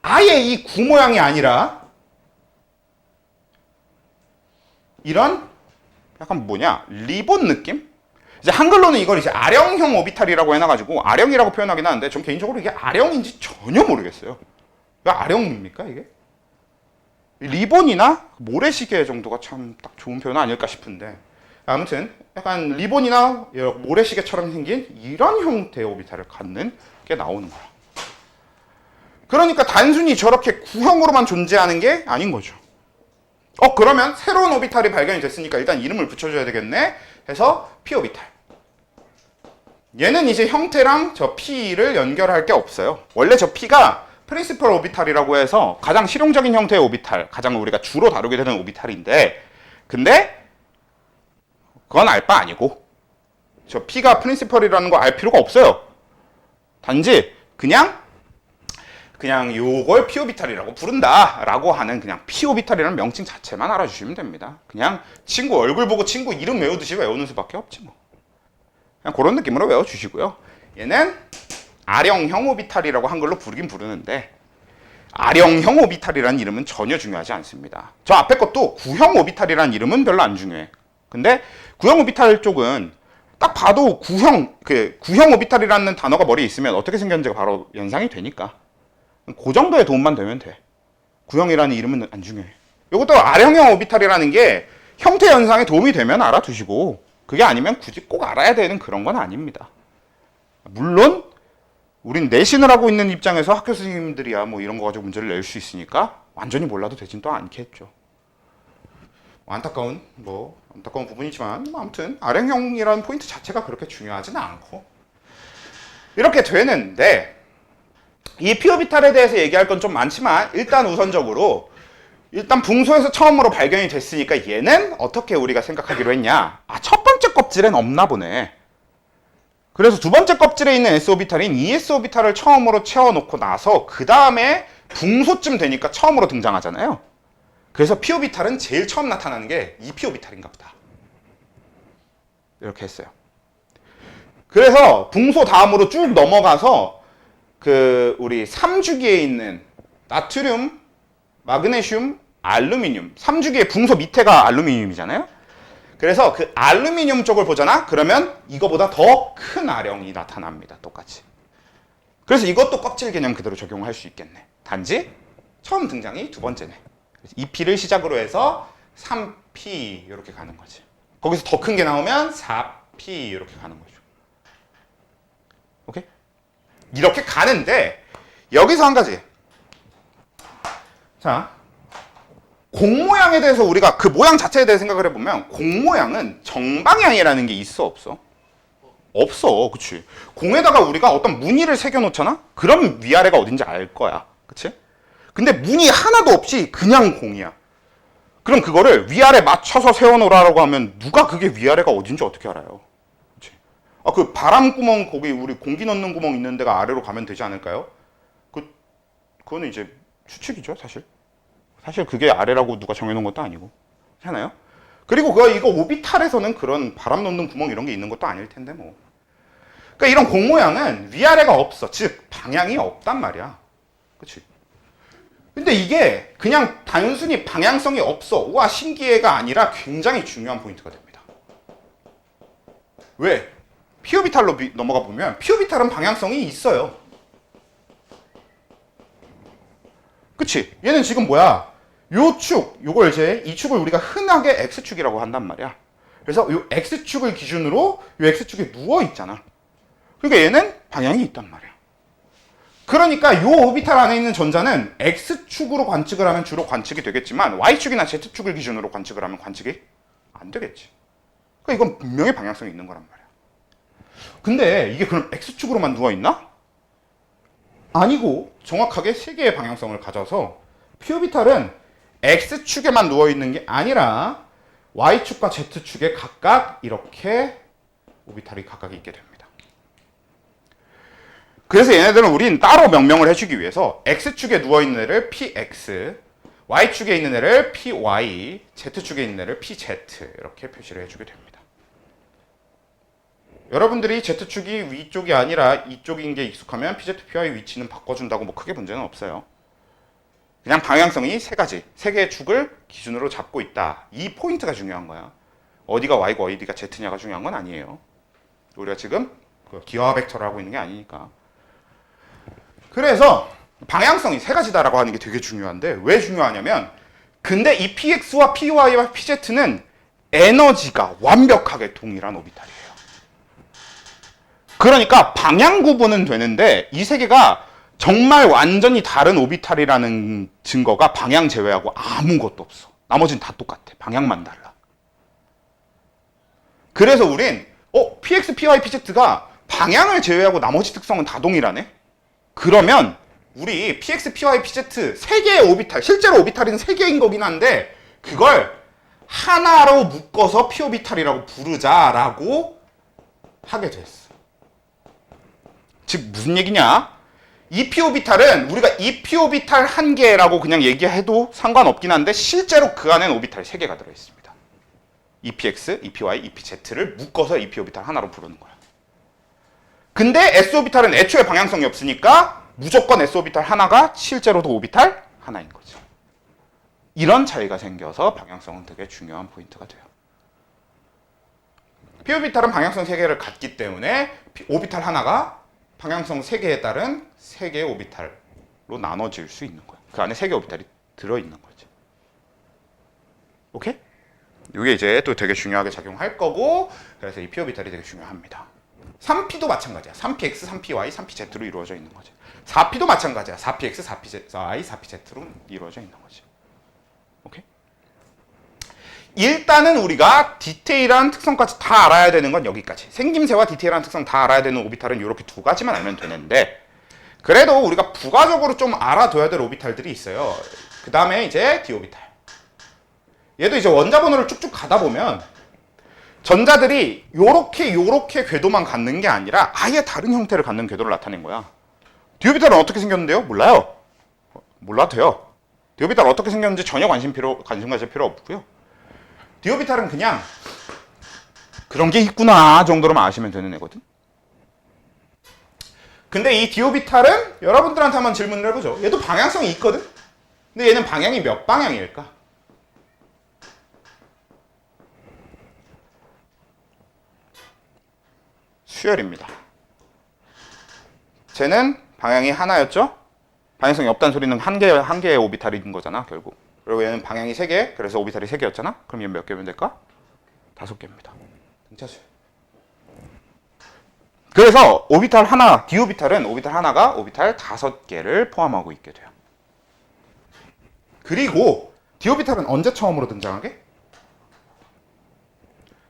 이 구 모양이 아니라 이런 약간 리본 느낌? 이제 한글로는 이걸 이제 아령형 오비탈이라고 해놔가지고 아령이라고 표현하긴 하는데 전 개인적으로 이게 아령인지 전혀 모르겠어요. 왜 아령입니까 이게? 리본이나 모래시계 정도가 참 딱 좋은 표현 아닐까 싶은데, 아무튼 약간 리본이나 모래시계처럼 생긴 이런 형태의 오비탈을 갖는 게 나오는 거야. 그러니까 단순히 저렇게 구형으로만 존재하는 게 아닌 거죠. 그러면 새로운 오비탈이 발견이 됐으니까 일단 이름을 붙여줘야 되겠네 해서 p 오비탈. 얘는 이제 형태랑 저 p를 연결할 게 없어요. 원래 저 p가 프린시플 오비탈이라고 해서 가장 실용적인 형태의 오비탈, 가장 우리가 주로 다루게 되는 오비탈인데, 근데 그건 알 바 아니고 저 p가 프린시플이라는 거 알 필요가 없어요. 단지 그냥 요걸 p 오비탈이라고 부른다라고 하는 그냥 p 오비탈이라는 명칭 자체만 알아주시면 됩니다. 그냥 친구 얼굴 보고 친구 이름 외우듯이 외우는 수밖에 없지 뭐. 그냥 그런 느낌으로 외워주시고요. 얘는 R형형 오비탈이라고 한글로 부르긴 부르는데, R형형 오비탈이라는 이름은 전혀 중요하지 않습니다. 저 앞에 것도 구형 오비탈이라는 이름은 별로 안 중요해. 근데 구형 오비탈 쪽은 딱 봐도 구형 오비탈이라는 단어가 머리에 있으면 어떻게 생겼는지가 바로 연상이 되니까 그 정도의 도움만 되면 돼. 구형이라는 이름은 안 중요해. 이것도 R형형 오비탈이라는 게 형태 연상에 도움이 되면 알아두시고, 그게 아니면 굳이 꼭 알아야 되는 그런 건 아닙니다. 물론 우린 내신을 하고 있는 입장에서 학교 선생님들이야 뭐 이런 거 가지고 문제를 낼 수 있으니까 완전히 몰라도 되진 또 않겠죠. 안타까운 부분이지만 아무튼 R형이라는 포인트 자체가 그렇게 중요하지는 않고 이렇게 되는데, 이 p 오비탈에 대해서 얘기할 건 좀 많지만 일단 우선적으로 붕소에서 처음으로 발견이 됐으니까 얘는 어떻게 우리가 생각하기로 했냐. 첫 번째 껍질엔 없나 보네. 그래서 두 번째 껍질에 있는 s-오비탈인 es-오비탈을 처음으로 채워놓고 나서 그 다음에 붕소쯤 되니까 처음으로 등장하잖아요. 그래서 p-오비탈은 제일 처음 나타나는 게 이 p-오비탈인가 보다. 이렇게 했어요. 그래서 붕소 다음으로 쭉 넘어가서 우리 3주기에 있는 나트륨, 마그네슘, 알루미늄, 3주기의 붕소 밑에가 알루미늄이잖아요. 그래서 그 알루미늄 쪽을 보잖아? 그러면 이거보다 더 큰 R형이 나타납니다. 똑같이. 그래서 이것도 껍질 개념 그대로 적용할 수 있겠네. 단지 처음 등장이 두 번째네. 2P를 시작으로 해서 3P 이렇게 가는 거지. 거기서 더 큰 게 나오면 4P 이렇게 가는 거죠. 오케이? 이렇게 가는데 여기서 한 가지. 자, 공 모양에 대해서 우리가 그 모양 자체에 대해 생각을 해보면 공 모양은 정방향이라는 게 있어 없어? 없어. 그치? 공에다가 우리가 어떤 무늬를 새겨놓잖아? 그럼 위아래가 어딘지 알 거야. 그치? 근데 무늬 하나도 없이 그냥 공이야. 그럼 그거를 위아래 맞춰서 세워놓으라고 하면 누가 그게 위아래가 어딘지 어떻게 알아요? 그치? 그 바람구멍 거기 우리 공기 넣는 구멍 있는 데가 아래로 가면 되지 않을까요? 그거는 이제 추측이죠, 사실. 사실 그게 아래라고 누가 정해놓은 것도 아니고. 그렇잖아요? 그리고 이거 오비탈에서는 그런 바람 넣는 구멍 이런 게 있는 것도 아닐 텐데 뭐. 그러니까 이런 공 모양은 위아래가 없어. 즉 방향이 없단 말이야. 그치? 근데 이게 그냥 단순히 방향성이 없어. 우와 신기해가 아니라 굉장히 중요한 포인트가 됩니다. 왜? p-오비탈로 넘어가 보면 p-오비탈은 방향성이 있어요. 그치? 얘는 지금 뭐야? 요 축, 요걸 이제 이 축을 우리가 흔하게 X축이라고 한단 말이야. 그래서 요 X축을 기준으로 요 X축에 누워 있잖아. 그러니까 얘는 방향이 있단 말이야. 그러니까 요 오비탈 안에 있는 전자는 X축으로 관측을 하면 주로 관측이 되겠지만 Y축이나 Z축을 기준으로 관측을 하면 관측이 안 되겠지. 그러니까 이건 분명히 방향성이 있는 거란 말이야. 근데 이게 그럼 X축으로만 누워 있나? 아니고 정확하게 세 개의 방향성을 가져서 p-오비탈은 X축에만 누워있는 게 아니라 Y축과 Z축에 각각 이렇게 오비탈이 각각 있게 됩니다. 그래서 얘네들은 우린 따로 명명을 해주기 위해서 X축에 누워있는 애를 PX, Y축에 있는 애를 PY, Z축에 있는 애를 PZ 이렇게 표시를 해주게 됩니다. 여러분들이 Z축이 위쪽이 아니라 이쪽인 게 익숙하면 PZ, PY 위치는 바꿔준다고 뭐 크게 문제는 없어요. 그냥 방향성이 세 가지, 세 개의 축을 기준으로 잡고 있다. 이 포인트가 중요한 거야. 어디가 Y고 어디가 Z냐가 중요한 건 아니에요. 우리가 지금 기하 벡터를 하고 있는 게 아니니까. 그래서 방향성이 세 가지다라고 하는 게 되게 중요한데 왜 중요하냐면 근데 이 px와 py와 pz는 에너지가 완벽하게 동일한 오비탈이에요. 그러니까 방향 구분은 되는데 이 세 개가 정말 완전히 다른 오비탈이라는 증거가 방향 제외하고 아무것도 없어. 나머지는 다 똑같아. 방향만 달라. 그래서 우린 px, py, pz가 방향을 제외하고 나머지 특성은 다 동일하네? 그러면 우리 px, py, pz 세 개의 오비탈, 실제로 오비탈은 세 개인 거긴 한데 그걸 하나로 묶어서 p오비탈이라고 부르자라고 하게 됐어. 즉 무슨 얘기냐? 이 p오비탈은 우리가 이 p오비탈 한 개라고 그냥 얘기해도 상관없긴 한데 실제로 그 안엔 오비탈 세 개가 들어있습니다. EPX, EPY, EPZ를 묶어서 EP오비탈 하나로 부르는 거야. 근데 S오비탈은 애초에 방향성이 없으니까 무조건 S오비탈 하나가 실제로도 오비탈 하나인 거죠. 이런 차이가 생겨서 방향성은 되게 중요한 포인트가 돼요. P오비탈은 방향성 3개를 갖기 때문에 오비탈 하나가 방향성 3개에 따른 3개의 오비탈로 나눠질 수 있는 거예요. 그 안에 3개의 오비탈이 들어있는 거죠. 오케이? 이게 이제 또 되게 중요하게 작용할 거고 그래서 이 P오비탈이 되게 중요합니다. 3P도 마찬가지야. 3PX, 3PY, 3PZ로 이루어져 있는 거지. 4P도 마찬가지야. 4PX, 4PY, 4PZ로 이루어져 있는 거지. 오케이? 일단은 우리가 디테일한 특성까지 다 알아야 되는 건 여기까지. 생김새와 디테일한 특성 다 알아야 되는 오비탈은 이렇게 두 가지만 알면 되는데 그래도 우리가 부가적으로 좀 알아둬야 될 오비탈들이 있어요. 그 다음에 이제 D오비탈. 얘도 이제 원자 번호를 쭉쭉 가다 보면 전자들이 요렇게 궤도만 갖는 게 아니라 아예 다른 형태를 갖는 궤도를 나타낸 거야. D오비탈은 어떻게 생겼는데요? 몰라요. 몰라도 돼요. D오비탈 어떻게 생겼는지 전혀 관심 가질 필요 없고요. D오비탈은 그냥 그런 게 있구나 정도로만 아시면 되는 애거든. 근데 이 D오비탈은 여러분들한테 한번 질문을 해보죠. 얘도 방향성이 있거든? 근데 얘는 방향이 몇 방향일까? 수열입니다. 쟤는 방향이 하나였죠? 방향성이 없다는 소리는 한 개의 오비탈인 거잖아, 결국. 그리고 얘는 방향이 3개, 그래서 오비탈이 3개였잖아? 그럼 얘는 몇 개면 될까? 5개입니다. 등차수. 그래서 오비탈 하나, D오비탈은 오비탈 하나가 오비탈 5개를 포함하고 있게 돼요. 그리고 D오비탈은 언제 처음으로 등장하게?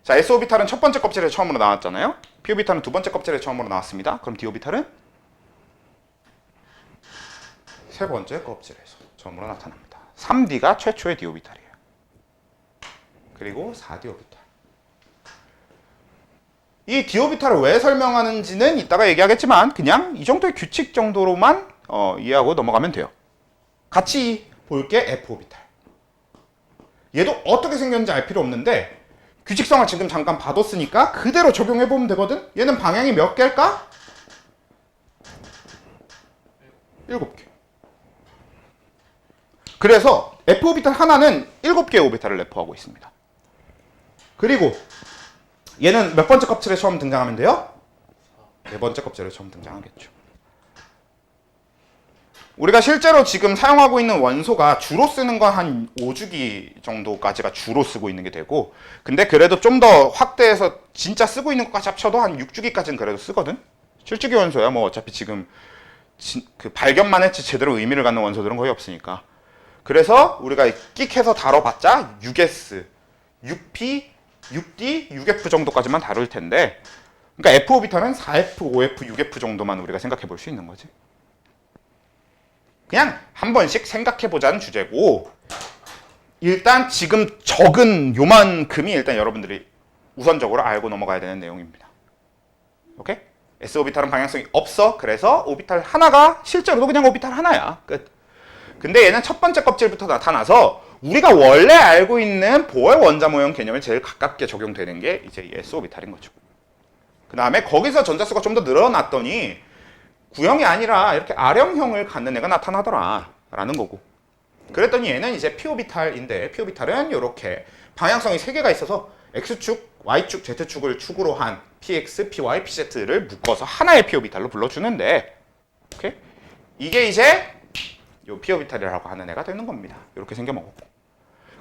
자, S오비탈은 첫 번째 껍질에 처음으로 나왔잖아요? P오비탈은 두 번째 껍질에 처음으로 나왔습니다. 그럼 D오비탈은 세 번째 껍질에서 처음으로 나타납니다. 3D가 최초의 D오비탈이에요. 그리고 4D오비탈. 이 D오비탈을 왜 설명하는지는 이따가 얘기하겠지만 그냥 이 정도의 규칙 정도로만 이해하고 넘어가면 돼요. 같이 볼게 F오비탈. 얘도 어떻게 생겼는지 알 필요 없는데 규칙성을 지금 잠깐 봐뒀으니까 그대로 적용해보면 되거든? 얘는 방향이 몇 개일까? 7개. 그래서 F오비탈 하나는 7개의 오비탈을 내포하고 있습니다. 그리고 얘는 몇 번째 껍질에 처음 등장하면 돼요? 4번째 껍질에 처음 등장하겠죠. 우리가 실제로 지금 사용하고 있는 원소가 주로 쓰는 건 한 5주기 정도까지가 주로 쓰고 있는 게 되고 근데 그래도 좀 더 확대해서 진짜 쓰고 있는 것까지 합쳐도 한 6주기까지는 그래도 쓰거든? 7주기 원소야 뭐 어차피 지금 그 발견만 했지 제대로 의미를 갖는 원소들은 거의 없으니까 그래서 우리가 끽해서 다뤄봤자 6S, 6P, 6D, 6F 정도까지만 다룰 텐데 그러니까 F오비탈은 4F, 5F, 6F 정도만 우리가 생각해 볼 수 있는 거지. 그냥 한 번씩 생각해보자는 주제고 일단 지금 적은 요만큼이 일단 여러분들이 우선적으로 알고 넘어가야 되는 내용입니다. 오케이? S오비탈은 방향성이 없어. 그래서 오비탈 하나가 실제로도 그냥 오비탈 하나야. 끝. 근데 얘는 첫 번째 껍질부터 나타나서 우리가 원래 알고 있는 보월 원자 모형 개념에 제일 가깝게 적용되는 게 이제 이 S오비탈인 거죠. 그 다음에 거기서 전자수가 좀 더 늘어났더니 구형이 아니라 이렇게 R형을 갖는 애가 나타나더라 라는 거고 그랬더니 얘는 이제 P오비탈인데 P오비탈은 이렇게 방향성이 3개가 있어서 X축, Y축, Z축을 축으로 한 PX, PY, PZ를 묶어서 하나의 P오비탈로 불러주는데 이게 이제 요 P오비탈이라고 하는 애가 되는 겁니다. 이렇게 생겨먹었고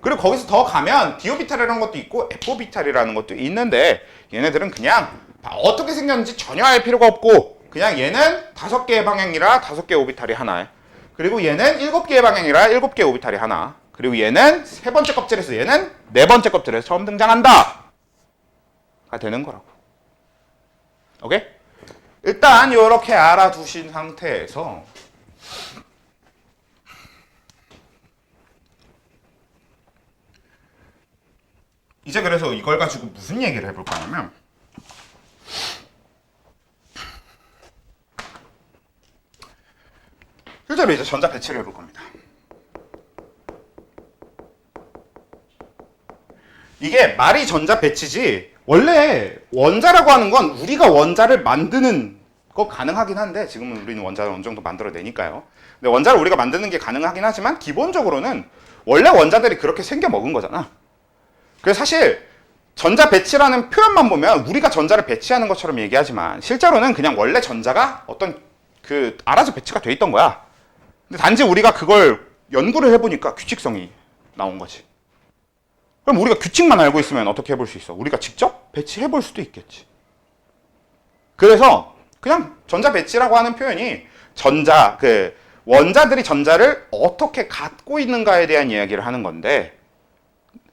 그리고 거기서 더 가면 디오비탈이라는 것도 있고 F오비탈이라는 것도 있는데 얘네들은 그냥 어떻게 생겼는지 전혀 알 필요가 없고 그냥 얘는 5개의 방향이라 5개의 오비탈이 하나, 그리고 얘는 7개의 방향이라 7개의 오비탈이 하나, 그리고 얘는 3번째 껍질에서 얘는 4번째 껍질에서 처음 등장한다 가 되는 거라고. 오케이? 일단 이렇게 알아두신 상태에서 이제 그래서 이걸 가지고 무슨 얘기를 해볼 거냐면 실제로 이제 전자 배치를 해볼 겁니다. 이게 말이 전자 배치지 원래 원자라고 하는 건 우리가 원자를 만드는 거 가능하긴 한데 지금은 우리는 원자를 어느 정도 만들어내니까요. 근데 원자를 우리가 만드는 게 가능하긴 하지만 기본적으로는 원래 원자들이 그렇게 생겨 먹은 거잖아. 그래서 사실 전자 배치라는 표현만 보면 우리가 전자를 배치하는 것처럼 얘기하지만 실제로는 그냥 원래 전자가 어떤 그 알아서 배치가 돼 있던 거야. 근데 단지 우리가 그걸 연구를 해보니까 규칙성이 나온 거지. 그럼 우리가 규칙만 알고 있으면 어떻게 해볼 수 있어? 우리가 직접 배치해볼 수도 있겠지. 그래서 그냥 전자 배치라고 하는 표현이 원자들이 전자를 어떻게 갖고 있는가에 대한 이야기를 하는 건데,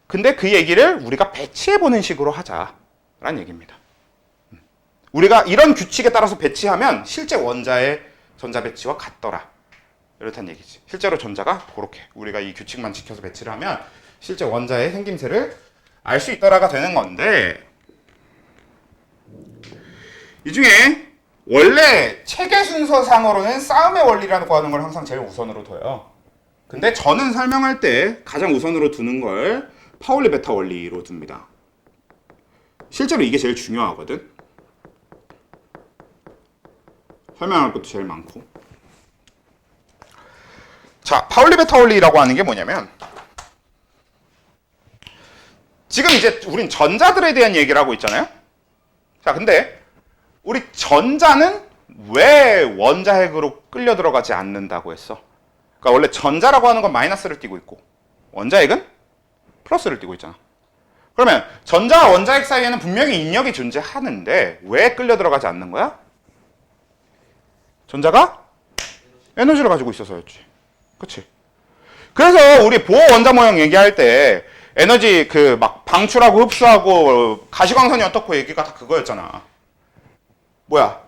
근데 그 얘기를 우리가 배치해보는 식으로 하자라는 얘기입니다. 우리가 이런 규칙에 따라서 배치하면 실제 원자의 전자 배치와 같더라. 이렇다는 얘기지. 실제로 전자가 그렇게 우리가 이 규칙만 지켜서 배치를 하면 실제 원자의 생김새를 알 수 있더라가 되는 건데, 이 중에 원래 체계 순서상으로는 싸움의 원리라고 하는 걸 항상 제일 우선으로 둬요. 근데 저는 설명할 때 가장 우선으로 두는 걸 파울리 베타 원리로 둡니다. 실제로 이게 제일 중요하거든. 설명할 것도 제일 많고. 자, 파울리 베타 원리라고 하는 게 뭐냐면 지금 이제 우린 전자들에 대한 얘기를 하고 있잖아요. 자, 근데 우리 전자는 왜 원자핵으로 끌려 들어가지 않는다고 했어? 그러니까 원래 전자라고 하는 건 마이너스를 띠고 있고 원자핵은 플러스를 띠고 있잖아. 그러면 전자와 원자핵 사이에는 분명히 인력이 존재하는데 왜 끌려 들어가지 않는 거야? 전자가 에너지를 가지고 있어서였지. 그치? 그래서 우리 보호 원자 모형 얘기할 때 에너지 막 방출하고 흡수하고 가시광선이 어떻고 얘기가 다 그거였잖아. 뭐야?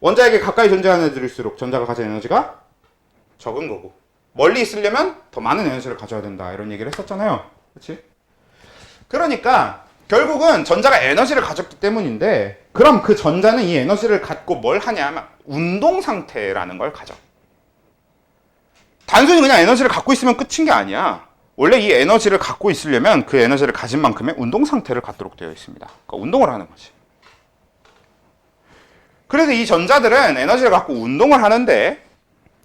원자에게 가까이 존재하는 애들일수록 전자가 가진 에너지가 적은 거고 멀리 있으려면 더 많은 에너지를 가져야 된다 이런 얘기를 했었잖아요. 그렇지? 그러니까 결국은 전자가 에너지를 가졌기 때문인데 그럼 그 전자는 이 에너지를 갖고 뭘 하냐면 운동 상태라는 걸 가져. 단순히 그냥 에너지를 갖고 있으면 끝인 게 아니야. 원래 이 에너지를 갖고 있으려면 그 에너지를 가진 만큼의 운동 상태를 갖도록 되어 있습니다. 그러니까 운동을 하는 거지. 그래서 이 전자들은 에너지를 갖고 운동을 하는데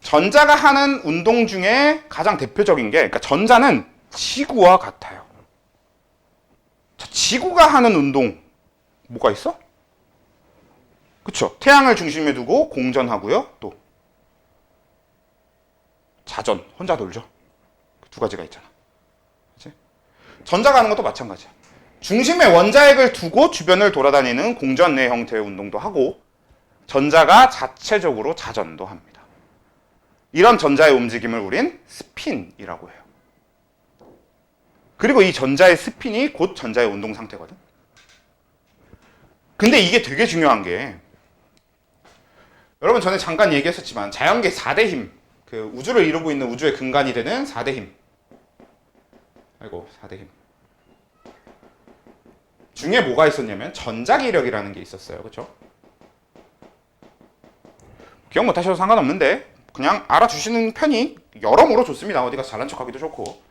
전자가 하는 운동 중에 가장 대표적인 게 그러니까 전자는 지구와 같아요. 자, 지구가 하는 운동 뭐가 있어? 그쵸? 태양을 중심에 두고 공전하고요. 또 자전, 혼자 놀죠. 두 가지가 있잖아. 그치? 전자가 하는 것도 마찬가지야. 중심에 원자핵을 두고 주변을 돌아다니는 공전의 형태의 운동도 하고 전자가 자체적으로 자전도 합니다. 이런 전자의 움직임을 우린 스핀이라고 해요. 그리고 이 전자의 스핀이 곧 전자의 운동 상태거든. 근데 이게 되게 중요한 게 여러분 전에 잠깐 얘기했었지만 자연계 4대 힘, 그 우주를 이루고 있는 우주의 근간이 되는 4대 힘. 아이고 4대 힘. 중에 뭐가 있었냐면 전자기력이라는 게 있었어요. 그렇죠? 기억 못하셔도 상관없는데 그냥 알아주시는 편이 여러모로 좋습니다. 어디 가서 잘난 척하기도 좋고.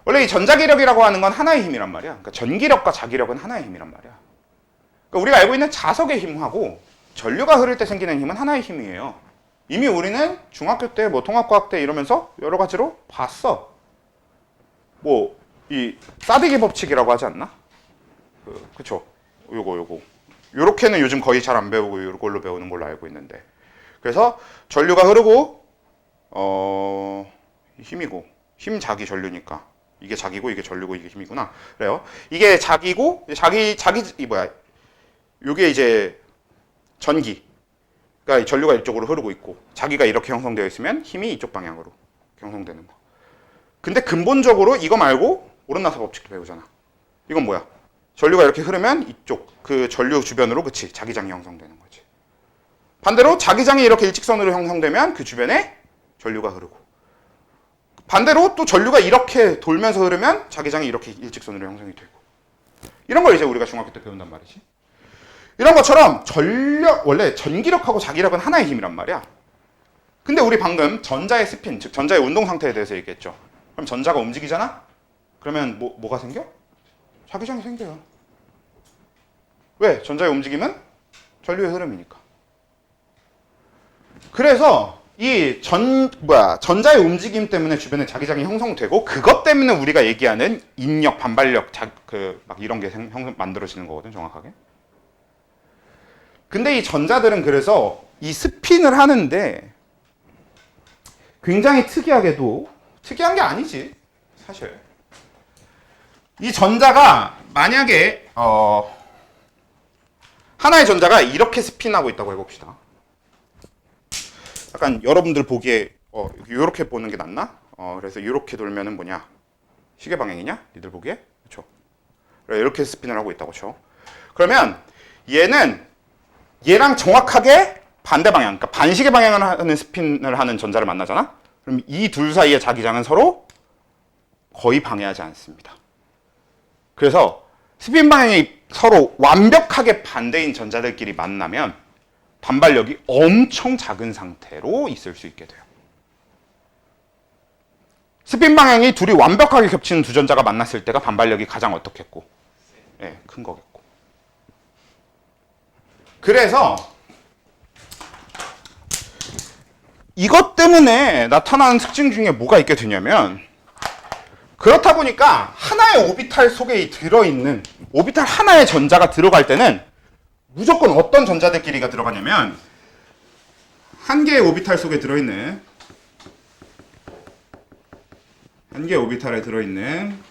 원래 이 전자기력이라고 하는 건 하나의 힘이란 말이야. 그러니까 전기력과 자기력은 하나의 힘이란 말이야. 그러니까 우리가 알고 있는 자석의 힘하고 전류가 흐를 때 생기는 힘은 하나의 힘이에요. 이미 우리는 중학교 때, 통합과학 때 이러면서 여러 가지로 봤어. 이 사드기 법칙이라고 하지 않나? 그쵸? 요거. 요렇게는 요즘 거의 잘 안 배우고 요걸로 배우는 걸로 알고 있는데. 그래서 전류가 흐르고 힘이고 힘 자기 전류니까 이게 자기고 이게 전류고 이게 힘이구나. 그래요. 이게 자기고 이 뭐야? 요게 이제 전기가 전류가 이쪽으로 흐르고 있고 자기가 이렇게 형성되어 있으면 힘이 이쪽 방향으로 형성되는 거. 근데 근본적으로 이거 말고 오른나사 법칙도 배우잖아. 이건 뭐야? 전류가 이렇게 흐르면 이쪽 그 전류 주변으로 그치 자기장이 형성되는 거지. 반대로 자기장이 이렇게 일직선으로 형성되면 그 주변에 전류가 흐르고 반대로 또 전류가 이렇게 돌면서 흐르면 자기장이 이렇게 일직선으로 형성이 되고 이런 걸 이제 우리가 중학교 때 배운단 말이지. 이런 것처럼 원래 전기력하고 자기력은 하나의 힘이란 말이야. 근데 우리 방금 전자의 스핀, 즉 전자의 운동 상태에 대해서 얘기했죠. 그럼 전자가 움직이잖아? 그러면 뭐가 생겨? 자기장이 생겨요. 왜? 전자의 움직임은 전류의 흐름이니까. 그래서 이 전자의 움직임 때문에 주변에 자기장이 형성되고 그것 때문에 우리가 얘기하는 인력, 반발력, 막 이런 게 만들어지는 거거든, 정확하게. 근데 이 전자들은 그래서 이 스핀을 하는데 굉장히 특이하게도 특이한 게 아니지, 사실. 이 전자가 만약에 하나의 전자가 이렇게 스핀하고 있다고 해봅시다. 약간 여러분들 보기에 이렇게 보는 게 낫나? 그래서 이렇게 돌면은 뭐냐? 시계 방향이냐? 니들 보기에? 그렇죠? 이렇게 스핀을 하고 있다고 쳐. 그러면 얘랑 정확하게 반대 방향, 그러니까 반시계 방향을 하는 스핀을 하는 전자를 만나잖아? 그럼 이 둘 사이의 자기장은 서로 거의 방해하지 않습니다. 그래서 스핀 방향이 서로 완벽하게 반대인 전자들끼리 만나면 반발력이 엄청 작은 상태로 있을 수 있게 돼요. 스핀 방향이 둘이 완벽하게 겹치는 두 전자가 만났을 때가 반발력이 가장 어떻겠고? 네, 큰 거겠고. 그래서 이것 때문에 나타나는 특징 중에 뭐가 있게 되냐면 그렇다 보니까 하나의 오비탈 속에 들어있는 오비탈 하나의 전자가 들어갈 때는 무조건 어떤 전자들끼리가 들어가냐면 한 개의 오비탈 속에 들어있는 한 개의 오비탈에 들어있는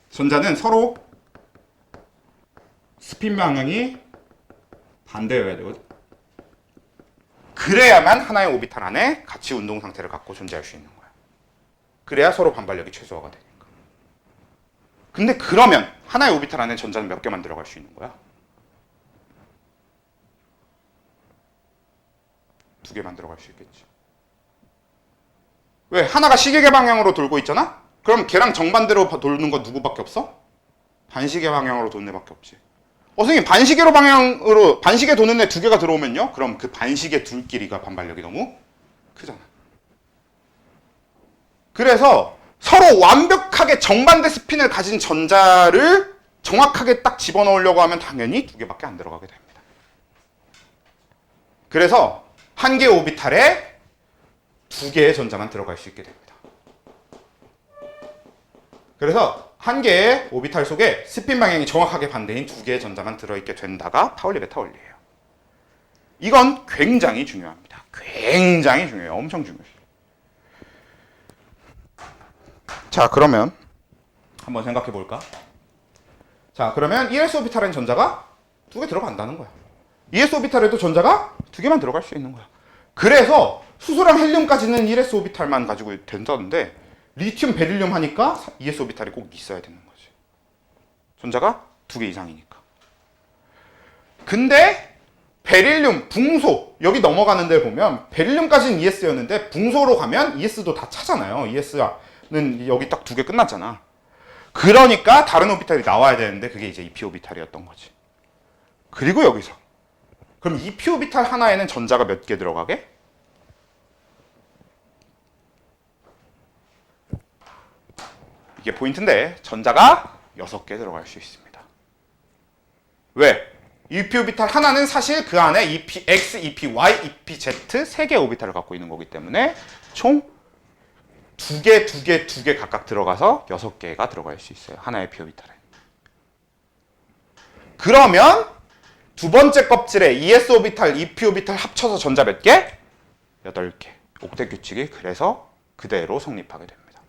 전자는 서로 스핀 방향이 반대여야 되거든. 그래야만 하나의 오비탈 안에 같이 운동 상태를 갖고 존재할 수 있는 거야. 그래야 서로 반발력이 최소화가 되니까. 근데 그러면 하나의 오비탈 안에 전자는 몇 개만 들어갈 수 있는 거야? 2개만 들어갈 수 있겠지. 왜? 하나가 시계계 방향으로 돌고 있잖아? 그럼 걔랑 정반대로 도는 건 누구밖에 없어? 반시계 방향으로 도는 애밖에 없지. 선생님 반시계 도는 애 2개가 들어오면요? 그럼 그 반시계 둘끼리가 반발력이 너무 크잖아. 그래서 서로 완벽하게 정반대 스핀을 가진 전자를 정확하게 딱 집어넣으려고 하면 당연히 2개밖에 안 들어가게 됩니다. 그래서 한 개의 오비탈에 2개의 전자만 들어갈 수 있게 됩니다. 그래서 한 개의 오비탈 속에 스핀 방향이 정확하게 반대인 2개의 전자만 들어있게 된다가 파울리 베타 원리예요. 이건 굉장히 중요합니다. 굉장히 중요해요. 엄청 중요해요. 자, 그러면 한번 생각해 볼까? 자, 그러면 1s 오비탈엔 전자가 2개 들어간다는 거야. 2s 오비탈에도 전자가 2개만 들어갈 수 있는 거야. 그래서 수소랑 헬륨까지는 1s 오비탈만 가지고 된다는데 리튬, 베릴륨 하니까 2s 오비탈이 꼭 있어야 되는 거지. 전자가 2개 이상이니까. 근데 베릴륨, 붕소 여기 넘어가는 데 보면 베릴륨까지는 ES였는데 붕소로 가면 ES도 다 차잖아요. ES는 여기 딱 2개 끝났잖아. 그러니까 다른 오비탈이 나와야 되는데 그게 이제 2p 오비탈이었던 거지. 그리고 여기서 그럼 2p 오비탈 하나에는 전자가 몇 개 들어가게? 이게 포인트인데 전자가 6개 들어갈 수 있습니다. 왜? 2p 오비탈 하나는 사실 그 안에 EPX, EPY, EPZ 3개의 오비탈을 갖고 있는 거기 때문에 총 2개 각각 들어가서 6개가 들어갈 수 있어요. 하나의 p 오비탈에. 그러면 두 번째 껍질에 ES 오비탈, EP 오비탈 합쳐서 전자 몇 개? 8개. 옥텟 규칙이 그래서 그대로 성립하게 됩니다.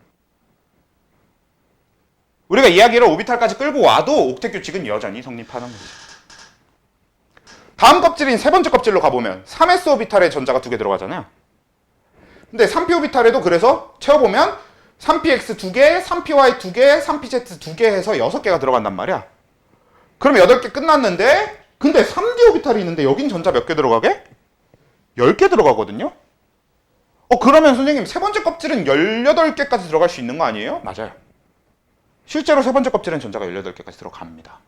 우리가 이야기를 오비탈까지 끌고 와도 옥텟 규칙은 여전히 성립하는 거죠. 다음 껍질인 세 번째 껍질로 가보면 3s 오비탈에 전자가 2개 들어가잖아요. 근데 3p 오비탈에도 그래서 채워보면 3px 2개, 3py 2개, 3pz 2개 해서 6개가 들어간단 말이야. 그럼 8개 끝났는데 근데 3d 오비탈이 있는데 여긴 전자 몇 개 들어가게? 10개 들어가거든요? 그러면 선생님 세 번째 껍질은 18개까지 들어갈 수 있는 거 아니에요? 맞아요. 실제로 세 번째 껍질은 전자가 18개까지 들어갑니다.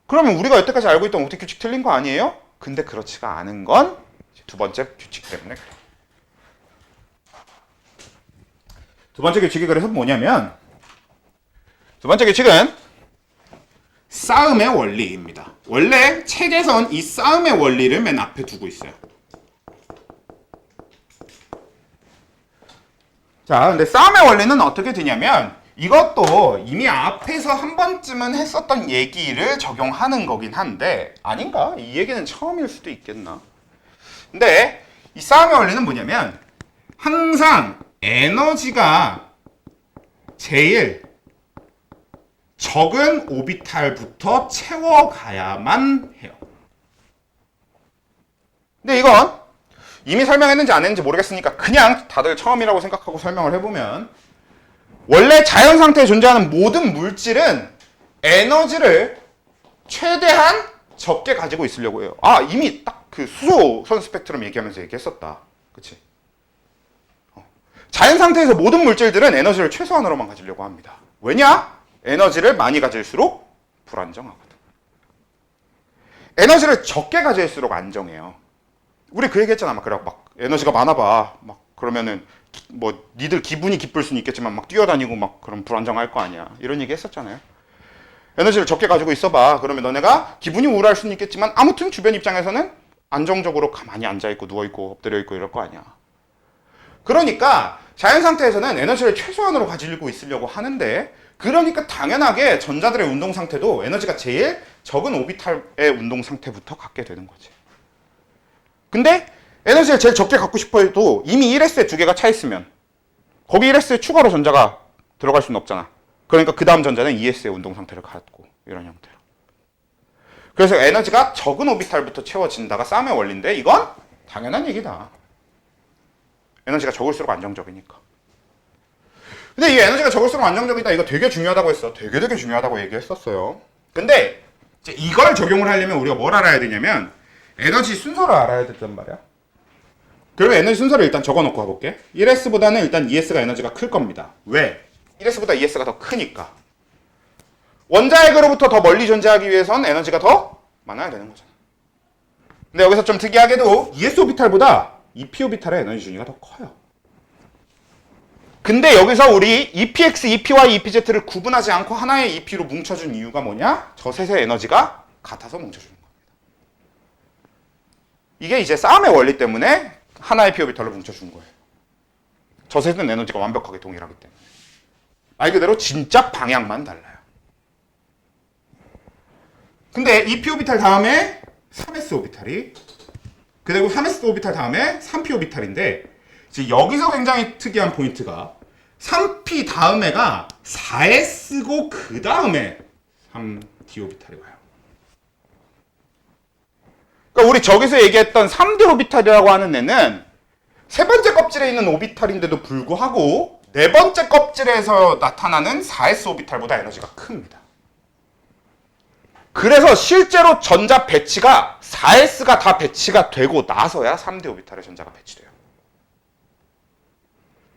그러면 우리가 여태까지 알고 있던 옥텟 규칙 틀린 거 아니에요? 근데 그렇지가 않은 건 두 번째 규칙 때문에 그래요. 두 번째 규칙이 그래서 뭐냐면 두 번째 규칙은 싸움의 원리입니다. 원래 책에선 이 싸움의 원리를 맨 앞에 두고 있어요. 자, 근데 싸움의 원리는 어떻게 되냐면 이것도 이미 앞에서 한 번쯤은 했었던 얘기를 적용하는 거긴 한데 아닌가? 이 얘기는 처음일 수도 있겠나? 근데 이 싸움의 원리는 뭐냐면 항상 에너지가 제일 적은 오비탈부터 채워가야만 해요. 근데 이건 이미 설명했는지 안 했는지 모르겠으니까 그냥 다들 처음이라고 생각하고 설명을 해보면 원래 자연 상태에 존재하는 모든 물질은 에너지를 최대한 적게 가지고 있으려고 해요. 이미 딱 그 수소선 스펙트럼 얘기하면서 얘기했었다. 그치? 자연 상태에서 모든 물질들은 에너지를 최소한으로만 가지려고 합니다. 왜냐? 에너지를 많이 가질수록 불안정하거든. 에너지를 적게 가질수록 안정해요. 우리 그 얘기 했잖아. 그래 막 에너지가 많아봐. 막 그러면은 뭐 니들 기분이 기쁠 수는 있겠지만 막 뛰어다니고 막 그럼 불안정할 거 아니야. 이런 얘기 했었잖아요. 에너지를 적게 가지고 있어봐. 그러면 너네가 기분이 우울할 수는 있겠지만 아무튼 주변 입장에서는 안정적으로 가만히 앉아있고 누워있고 엎드려있고 이럴 거 아니야. 그러니까 자연 상태에서는 에너지를 최소한으로 가지고 있으려고 하는데 그러니까 당연하게 전자들의 운동 상태도 에너지가 제일 적은 오비탈의 운동 상태부터 갖게 되는 거지. 근데 에너지를 제일 적게 갖고 싶어 해도 이미 1s에 2개가 차 있으면 거기 1s에 추가로 전자가 들어갈 수는 없잖아. 그러니까 그 다음 전자는 2s의 운동 상태를 갖고 이런 형태로. 그래서 에너지가 적은 오비탈부터 채워진다가 싸움의 원리인데 이건 당연한 얘기다. 에너지가 적을수록 안정적이니까. 근데 이 에너지가 적을수록 안정적이다 이거 되게 중요하다고 했어. 되게 중요하다고 얘기했었어요. 근데 이제 이걸 적용을 하려면 우리가 뭘 알아야 되냐면 에너지 순서를 알아야 된단 말이야. 그러면 에너지 순서를 일단 적어놓고 가볼게. 1s보다는 일단 2s가 에너지가 클 겁니다. 왜? 1s보다 2s가 더 크니까. 원자핵으로부터 더 멀리 존재하기 위해선 에너지가 더 많아야 되는 거잖아. 근데 여기서 좀 특이하게도 2s 오비탈보다 2p 오비탈의 에너지 준위가 더 커요. 근데 여기서 우리 EPX, EPY, EPZ를 구분하지 않고 하나의 EP로 뭉쳐준 이유가 뭐냐? 저 셋의 에너지가 같아서 뭉쳐주는 겁니다. 이게 이제 싸움의 원리 때문에 하나의 p 오비탈로 뭉쳐준 거예요. 저 셋은 에너지가 완벽하게 동일하기 때문에. 말 그대로 진짜 방향만 달라요. 근데 2p 오비탈 다음에 3s 오비탈이 그리고 3s 오비탈 다음에 3p 오비탈인데 이제 여기서 굉장히 특이한 포인트가 3p 다음에가 4s고 그 다음에 3d 오비탈이 와요. 그러니까 우리 저기서 얘기했던 3d 오비탈이라고 하는 애는 세 번째 껍질에 있는 오비탈인데도 불구하고 네 번째 껍질에서 나타나는 4s 오비탈보다 에너지가 큽니다. 그래서 실제로 전자 배치가 4s가 다 배치가 되고 나서야 3d 오비탈에 전자가 배치돼요.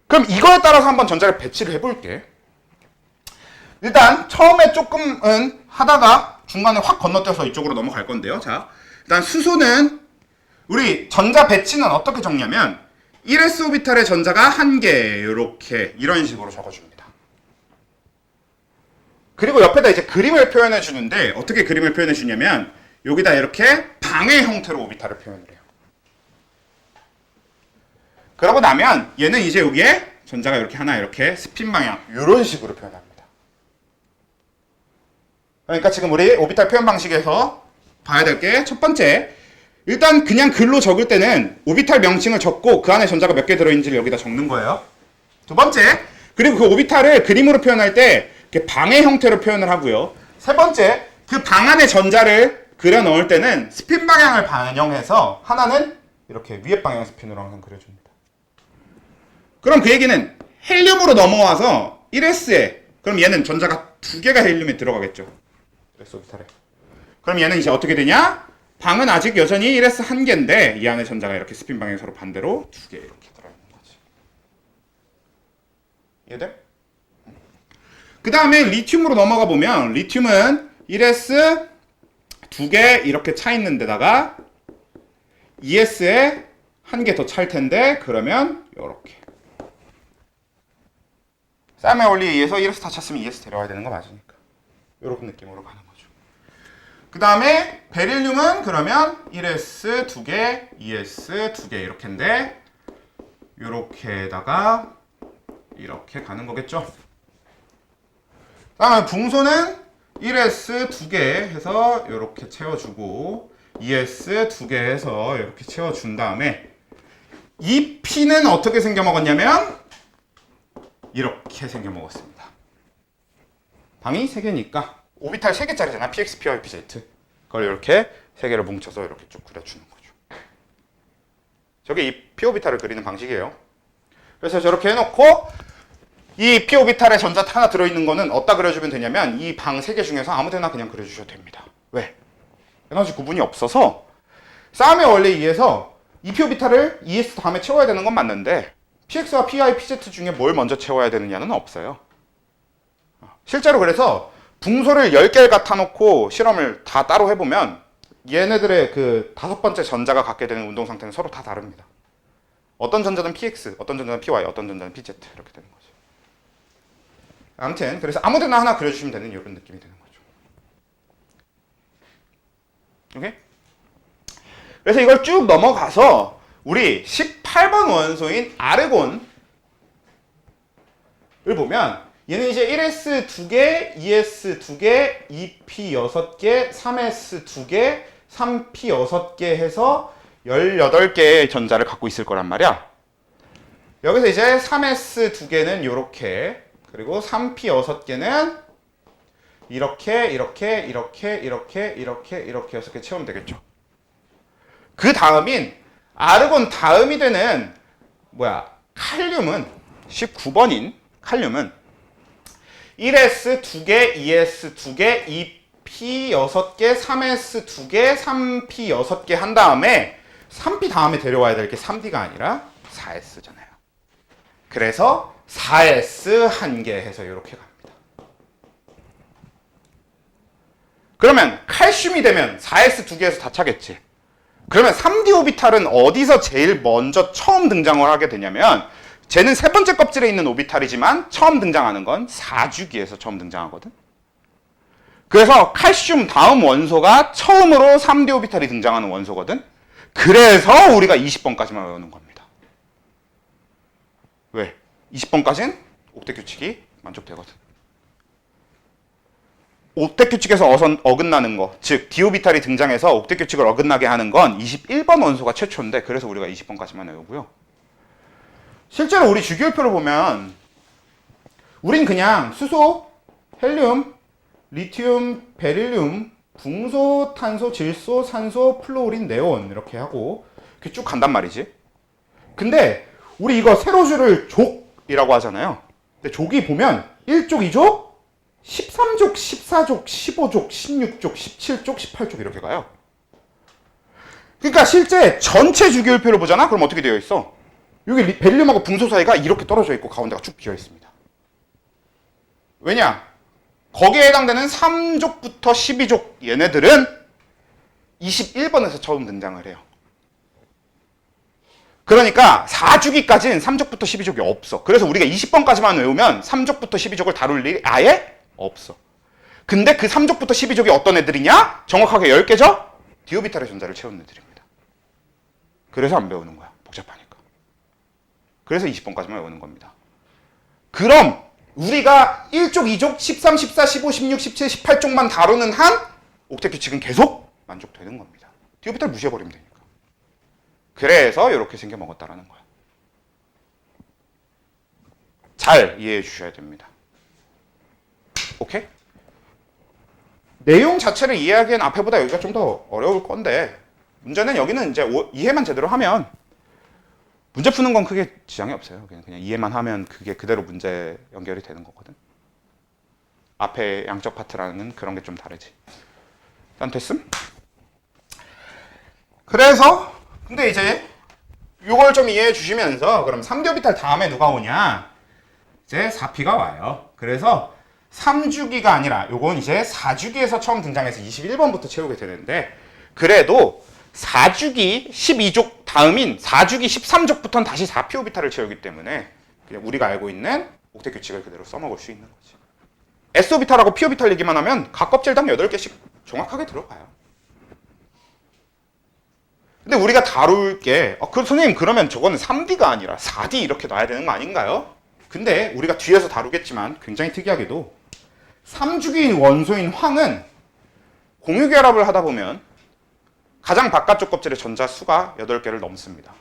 그럼 이거에 따라서 한번 전자를 배치를 해볼게. 일단 처음에 조금은 하다가 중간에 확 건너뛰어서 이쪽으로 넘어갈 건데요. 자, 일단 수소는 우리 전자 배치는 어떻게 적냐면 1s 오비탈의 전자가 1개 이렇게 이런 식으로 적어줍니다. 그리고 옆에다 이제 그림을 표현해 주는데 어떻게 그림을 표현해 주냐면 여기다 이렇게 방의 형태로 오비탈을 표현을 해요. 그러고 나면 얘는 이제 여기에 전자가 이렇게 하나 이렇게 스핀 방향 이런 식으로 표현합니다. 그러니까 지금 우리 오비탈 표현 방식에서 봐야 될 게 첫 번째, 일단 그냥 글로 적을 때는 오비탈 명칭을 적고 그 안에 전자가 몇 개 들어있는지를 여기다 적는 거예요. 두 번째, 그리고 그 오비탈을 그림으로 표현할 때 이렇게 방의 형태로 표현을 하고요. 세 번째, 그 방 안에 전자를 그려 넣을 때는 스핀 방향을 반영해서 하나는 이렇게 위의 방향 스핀으로 항상 그려줍니다. 그럼 그 얘기는 헬륨으로 넘어와서 1s에, 그럼 얘는 전자가 2개가 헬륨에 들어가겠죠. 1s 오비탈에. 그럼 얘는 이제 어떻게 되냐? 방은 아직 여전히 1s 1개인데 이 안에 전자가 이렇게 스핀 방향 서로 반대로 2개 이렇게 들어있는 거지. 이해돼? 그 다음에 리튬으로 넘어가 보면 리튬은 1s 2개 이렇게 차 있는 데다가 2s에 1개 더 찰 텐데 그러면 요렇게 쌈의 원리에 의해서 1s 다 찼으면 2s 데려와야 되는 거 맞으니까 요런 느낌으로 가는 거죠. 그 다음에 베릴륨은 그러면 1s 2개 2s 2개 이렇게인데 요렇게다가 이렇게 가는 거겠죠. 그 다음에 붕소는 1s 2개 해서 이렇게 채워주고 2s 2개 해서 이렇게 채워준 다음에 이 P는 어떻게 생겨 먹었냐면 이렇게 생겨 먹었습니다. 방이 3개니까 오비탈 3개짜리잖아. PX, PY, PZ. 그걸 이렇게 3개를 뭉쳐서 이렇게 쭉 그려주는 거죠. 저게 이 P오비탈을 그리는 방식이에요. 그래서 저렇게 해놓고 이 P오비탈에 전자 하나 들어있는 거는 어디다 그려주면 되냐면 이 방 3개 중에서 아무 데나 그냥 그려주셔도 됩니다. 왜? 에너지 구분이 없어서 싸움의 원리에 의해서 이 P오비탈을 ES 다음에 채워야 되는 건 맞는데 PX와 PI, PZ 중에 뭘 먼저 채워야 되느냐는 없어요. 실제로 그래서 붕소를 10개를 갖다 놓고 실험을 다 따로 해보면 얘네들의 그 5번째 전자가 갖게 되는 운동 상태는 서로 다 다릅니다. 어떤 전자는 PX, 어떤 전자는 PY, 어떤 전자는 PZ 이렇게 되는 거죠. 아무튼 그래서 아무데나 하나 그려주시면 되는 이런 느낌이 되는 거죠. 오케이? 그래서 이걸 쭉 넘어가서 우리 18번 원소인 아르곤을 보면 얘는 이제 1s 2개, 2s 2개, 2p 6개, 3s 2개, 3p 6개 해서 18개의 전자를 갖고 있을 거란 말이야. 여기서 이제 3s 2개는 이렇게, 그리고 3p 6개는 이렇게 6개 채우면 되겠죠. 그 다음인 아르곤 다음이 되는 칼륨은 19번인 칼륨은 1s 2개, 2s 2개, 2p 6개, 3s 2개, 3p 6개 한 다음에 3p 다음에 데려와야 될 게 3d가 아니라 4s잖아요. 그래서 4s 1개 해서 이렇게 갑니다. 그러면 칼슘이 되면 4s 2개에서 다 차겠지. 그러면 3d 오비탈은 어디서 제일 먼저 처음 등장을 하게 되냐면 쟤는 세 번째 껍질에 있는 오비탈이지만 처음 등장하는 건 4주기에서 처음 등장하거든. 그래서 칼슘 다음 원소가 처음으로 3d 오비탈이 등장하는 원소거든. 그래서 우리가 20번까지만 외우는 겁니다. 왜? 20번까지는 옥텟 규칙이 만족되거든. 옥텟 규칙에서 어긋나는 거, 즉 디오비탈이 등장해서 옥텟 규칙을 어긋나게 하는 건 21번 원소가 최초인데 그래서 우리가 20번까지만 외우고요. 실제로 우리 주기율표를 보면 우린 그냥 수소, 헬륨, 리튬, 베릴륨, 붕소, 탄소, 질소, 산소, 플루오린, 네온 이렇게 하고 이렇게 쭉 간단 말이지. 근데 우리 이거 세로줄을 족이라고 하잖아요. 근데 족이 보면 1족, 2족, 13족, 14족, 15족, 16족, 17족, 18족 이렇게 가요. 그러니까 실제 전체 주기율표를 보잖아? 그럼 어떻게 되어 있어? 여기 베릴륨하고 붕소 사이가 이렇게 떨어져 있고 가운데가 쭉 비어 있습니다. 왜냐? 거기에 해당되는 3족부터 12족 얘네들은 21번에서 처음 등장을 해요. 그러니까 4주기까지는 3족부터 12족이 없어. 그래서 우리가 20번까지만 외우면 3족부터 12족을 다룰 일이 아예 없어. 근데 그 3족부터 12족이 어떤 애들이냐? 정확하게 10개죠? 디오비탈의 전자를 채우는 애들입니다. 그래서 안 배우는 거야. 복잡하니까. 그래서 20번까지만 외우는 겁니다. 그럼 우리가 1족, 2족, 13, 14, 15, 16, 17, 18쪽만 다루는 한 옥텟 규칙은 계속 만족되는 겁니다. 디오비탈 무시해버리면 되니까. 그래서 이렇게 생겨 먹었다라는 거야. 잘 이해해 주셔야 됩니다. 오케이? 내용 자체를 이해하기엔 앞에보다 여기가 좀 더 어려울 건데 문제는 여기는 이제 이해만 제대로 하면 문제 푸는 건 크게 지장이 없어요. 그냥 이해만 하면 그게 그대로 문제 연결이 되는 거거든. 앞에 양적 파트라는 그런 게 좀 다르지. 일단 됐음? 그래서 근데 이제 이걸 좀 이해해 주시면서 그럼 3D 오비탈 다음에 누가 오냐? 이제 4P가 와요. 그래서 3주기가 아니라 요건 이제 4주기에서 처음 등장해서 21번부터 채우게 되는데 그래도 4주기 12족 다음인 4주기 13족부터는 다시 4P 오비탈을 채우기 때문에 그냥 우리가 알고 있는 옥텟 규칙을 그대로 써먹을 수 있는 거지. S 오비탈하고 P 오비탈 얘기만 하면 각 껍질당 8개씩 정확하게 들어가요. 근데 우리가 다룰 게 선생님 그러면 저거는 3D가 아니라 4D 이렇게 놔야 되는 거 아닌가요? 근데 우리가 뒤에서 다루겠지만 굉장히 특이하게도 3주기인 원소인 황은 공유결합을 하다 보면 가장 바깥쪽 껍질의 전자 수가 8개를 넘습니다.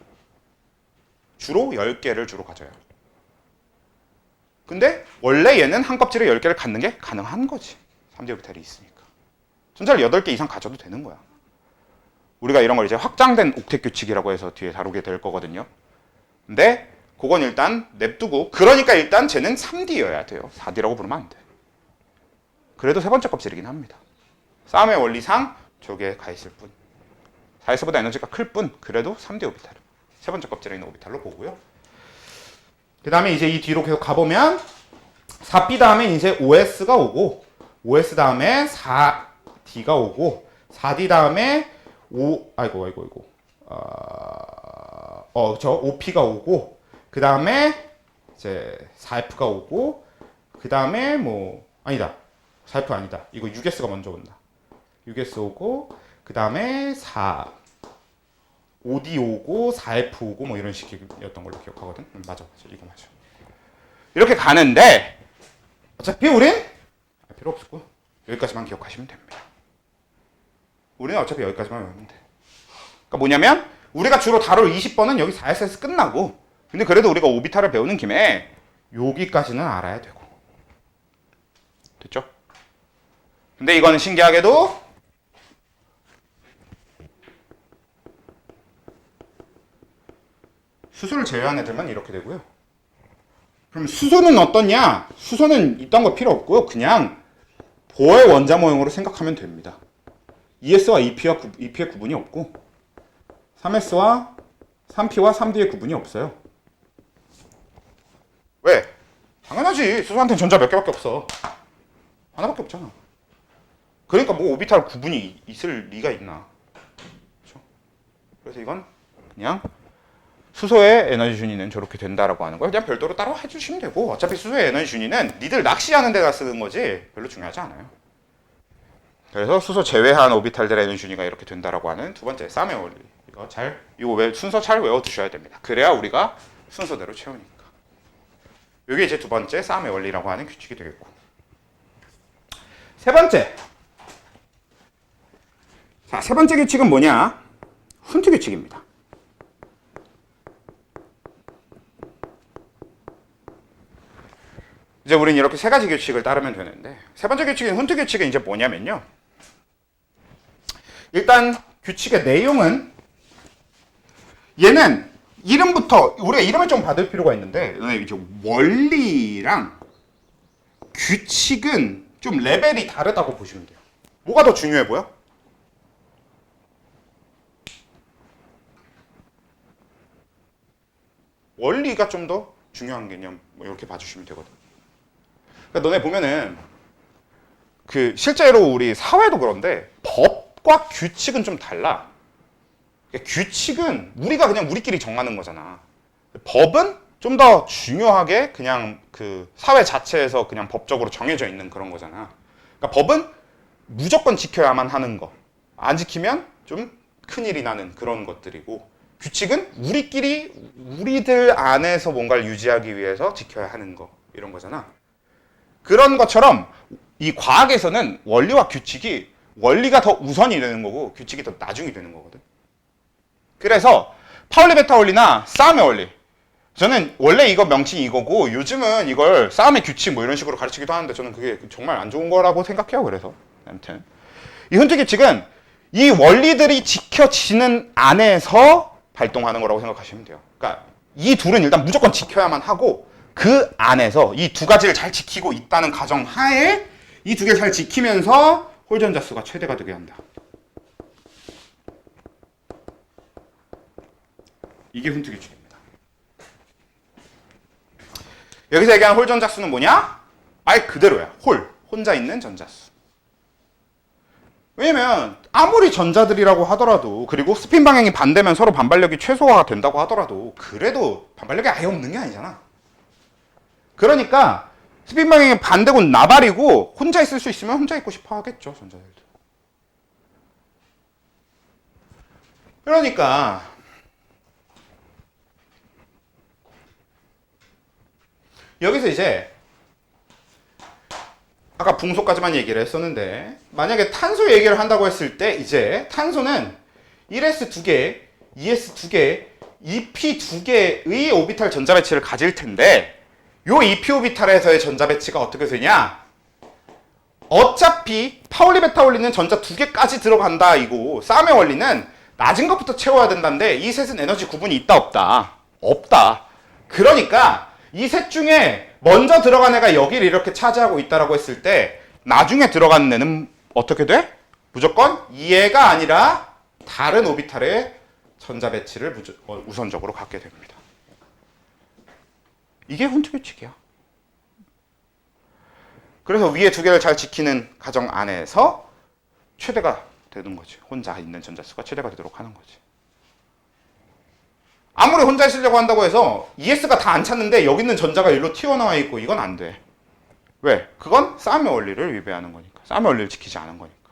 주로 10개를 주로 가져요. 근데 원래 얘는 한 껍질에 10개를 갖는 게 가능한 거지. 3D 오비탈이 있으니까. 전자를 8개 이상 가져도 되는 거야. 우리가 이런 걸 이제 확장된 옥텟 규칙이라고 해서 뒤에 다루게 될 거거든요. 근데 그건 일단 냅두고 그러니까 일단 쟤는 3D여야 돼요. 4D라고 부르면 안 돼. 그래도 세 번째 껍질이긴 합니다. 싸움의 원리상 저게 가 있을 뿐. 4S보다 에너지가 클 뿐. 그래도 3D 오비탈. 세 번째 껍질에 있는 오비탈로 보고요. 그 다음에 이제 이 뒤로 계속 가보면 4P 다음에 이제 OS가 오고 OS 다음에 4D가 오고 4D 다음에 OP가 오고 그 다음에 이제 4F가 오고 그 다음에 아니다. 4F 아니다. 이거 6S가 먼저 온다. 6S 오고 그 다음에 5D 오고 4F 오고 이런 식이었던 걸로 기억하거든. 맞아. 이거 맞아. 이렇게 가는데 어차피 우린 필요 없고 여기까지만 기억하시면 됩니다. 우리는 어차피 여기까지만 외우면 돼. 그러니까 뭐냐면 우리가 주로 다룰 20번은 여기 4SS 끝나고 근데 그래도 우리가 오비탈을 배우는 김에 여기까지는 알아야 되고 됐죠? 근데 이거는 신기하게도 수소를 제외한 애들만 이렇게 되고요. 그럼 수소는 어떻냐? 수소는 이딴 거 필요 없고요. 그냥 보의 원자 모형으로 생각하면 됩니다. ES와 EP의 구분이 없고 3S와 3P와 3D의 구분이 없어요. 왜? 당연하지. 수소한테는 전자 몇 개밖에 없어. 하나밖에 없잖아. 그러니까 오비탈 구분이 있을 리가 있나. 그렇죠? 그래서 이건 그냥 수소의 에너지 준위는 저렇게 된다라고 하는 걸 그냥 별도로 따로 해주시면 되고 어차피 수소의 에너지 준위는 니들 낚시하는 데다 쓰는 거지 별로 중요하지 않아요. 그래서 수소 제외한 오비탈들의 에너지 준위가 이렇게 된다라고 하는 두 번째 쌈의 원리. 이거 순서 잘 외워두셔야 됩니다. 그래야 우리가 순서대로 채우니까. 이게 이제 두 번째 쌈의 원리라고 하는 규칙이 되겠고. 세 번째. 자, 세 번째 규칙은 뭐냐? 훈트 규칙입니다. 이제 우리는 이렇게 세 가지 규칙을 따르면 되는데 세 번째 규칙인 훈트 규칙은 이제 뭐냐면요. 일단 규칙의 내용은 얘는 이름부터 우리가 이름을 좀 받을 필요가 있는데 이제 원리랑 규칙은 좀 레벨이 다르다고 보시면 돼요. 뭐가 더 중요해 보여? 원리가 좀 더 중요한 개념 이렇게 봐주시면 되거든. 그러니까 너네 보면은 실제로 우리 사회도 그런데 법과 규칙은 좀 달라. 그러니까 규칙은 우리가 그냥 우리끼리 정하는 거잖아. 법은 좀 더 중요하게 그냥 사회 자체에서 그냥 법적으로 정해져 있는 그런 거잖아. 그러니까 법은 무조건 지켜야만 하는 거. 안 지키면 좀 큰일이 나는 그런 것들이고 규칙은 우리들 안에서 뭔가를 유지하기 위해서 지켜야 하는 거 이런 거잖아. 그런 것처럼 이 과학에서는 원리와 규칙이 원리가 더 우선이 되는 거고 규칙이 더 나중이 되는 거거든. 그래서 파울리 베타 원리나 싸움의 원리 저는 원래 이거 명칭이 이거고 요즘은 이걸 싸움의 규칙 뭐 이런 식으로 가르치기도 하는데 저는 그게 정말 안 좋은 거라고 생각해요. 그래서 아무튼 이 훈트 규칙은 이 원리들이 지켜지는 안에서 발동하는 거라고 생각하시면 돼요. 그러니까 이 둘은 일단 무조건 지켜야만 하고 그 안에서 이 두 가지를 잘 지키고 있다는 가정 하에 이 두 개를 잘 지키면서 홀 전자수가 최대가 되게 한다. 이게 훈트 규칙입니다. 여기서 얘기하는 홀 전자수는 뭐냐? 말 그대로야. 혼자 있는 전자수. 왜냐면 아무리 전자들이라고 하더라도 그리고 스핀 방향이 반대면 서로 반발력이 최소화가 된다고 하더라도 그래도 반발력이 아예 없는 게 아니잖아. 그러니까 스핀 방향이 반대고 나발이고 혼자 있을 수 있으면 혼자 있고 싶어 하겠죠, 전자들도. 그러니까 여기서 이제 아까 붕소까지만 얘기를 했었는데 만약에 탄소 얘기를 한다고 했을 때 이제 탄소는 1s 2개, 2s 2개, 2p 2개의 오비탈 전자 배치를 가질 텐데 요 2p 오비탈에서의 전자 배치가 어떻게 되냐? 어차피 파울리 베타 원리는 전자 2개까지 들어간다 이고 싸움의 원리는 낮은 것부터 채워야 된다는데 이 셋은 에너지 구분이 있다 없다? 없다. 그러니까 이 셋 중에 먼저 들어간 애가 여기를 이렇게 차지하고 있다라고 했을 때 나중에 들어가는 애는 어떻게 돼? 무조건 이 애가 아니라 다른 오비탈의 전자 배치를 우선적으로 갖게 됩니다. 이게 훈트 규칙이야. 그래서 위에 두 개를 잘 지키는 가정 안에서 최대가 되는 거지. 혼자 있는 전자수가 최대가 되도록 하는 거지. 아무리 혼자 있으려고 한다고 해서 ES가 다 안 찼는데 여기 있는 전자가 일로 튀어나와 있고 이건 안 돼. 왜? 그건 싸움의 원리를 위배하는 거니까. 싸움의 원리를 지키지 않은 거니까.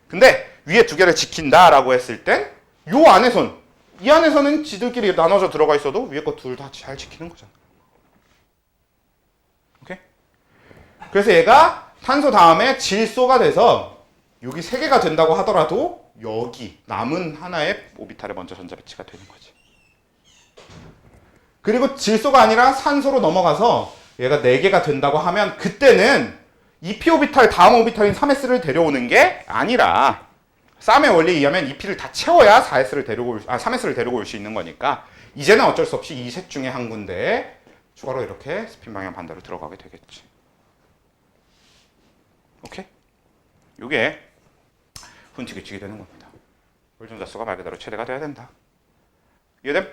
근데 위에 두 개를 지킨다라고 했을 땐 요 안에선 이 안에서는 지들끼리 나눠져 들어가 있어도 위에 거 둘 다 잘 지키는 거잖아. 오케이? 그래서 얘가 탄소 다음에 질소가 돼서 여기 세 개가 된다고 하더라도 여기 남은 하나의 오비탈에 먼저 전자 배치가 되는 거지. 그리고 질소가 아니라 산소로 넘어가서 얘가 4개가 된다고 하면 그때는 2p 오비탈 다음 오비탈인 3s를 데려오는 게 아니라 싸움의 원리에 의하면 2p를 다 채워야 4s를 데리고 3s를 데리고 올 수 있는 거니까 이제는 어쩔 수 없이 이 셋 중에 한 군데에 추가로 이렇게 스핀 방향 반대로 들어가게 되겠지. 오케이? 요게 훈트 규칙이 되는 겁니다. 홀 전자수가 말 그대로 최대가 돼야 된다. 이해됨?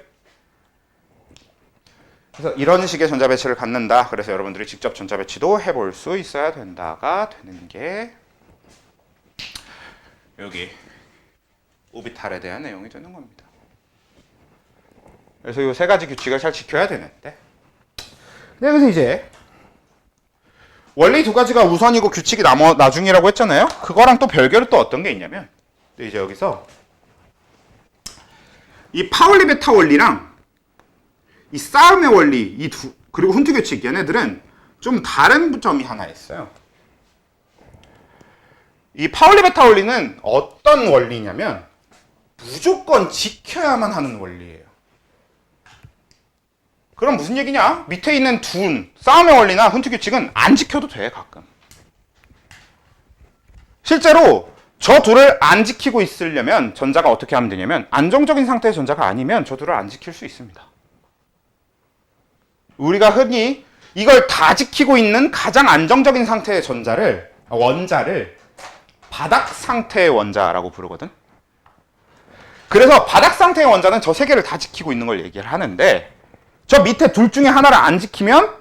그래서 이런 식의 전자 배치를 갖는다. 그래서 여러분들이 직접 전자 배치도 해볼 수 있어야 된다가 되는 게 여기 오비탈에 대한 내용이 되는 겁니다. 그래서 이 세 가지 규칙을 잘 지켜야 되는데 그래서 이제 원리 두 가지가 우선이고 규칙이 나중이라고 했잖아요. 그거랑 또 별개로 또 어떤 게 있냐면 또 이제 여기서 이 파울리 베타 원리랑 이 싸움의 원리, 이 두, 그리고 훈트 규칙, 얘네들은 좀 다른 점이 하나 있어요. 이 파울리 베타 원리는 어떤 원리냐면 무조건 지켜야만 하는 원리예요. 그럼 무슨 얘기냐? 밑에 있는 둔, 싸움의 원리나 훈트 규칙은 안 지켜도 돼, 가끔. 실제로 저 둘을 안 지키고 있으려면 전자가 어떻게 하면 되냐면 안정적인 상태의 전자가 아니면 저 둘을 안 지킬 수 있습니다. 우리가 흔히 이걸 다 지키고 있는 가장 안정적인 상태의 원자를 바닥 상태의 원자라고 부르거든. 그래서 바닥 상태의 원자는 저 세 개를 다 지키고 있는 걸 얘기를 하는데 저 밑에 둘 중에 하나를 안 지키면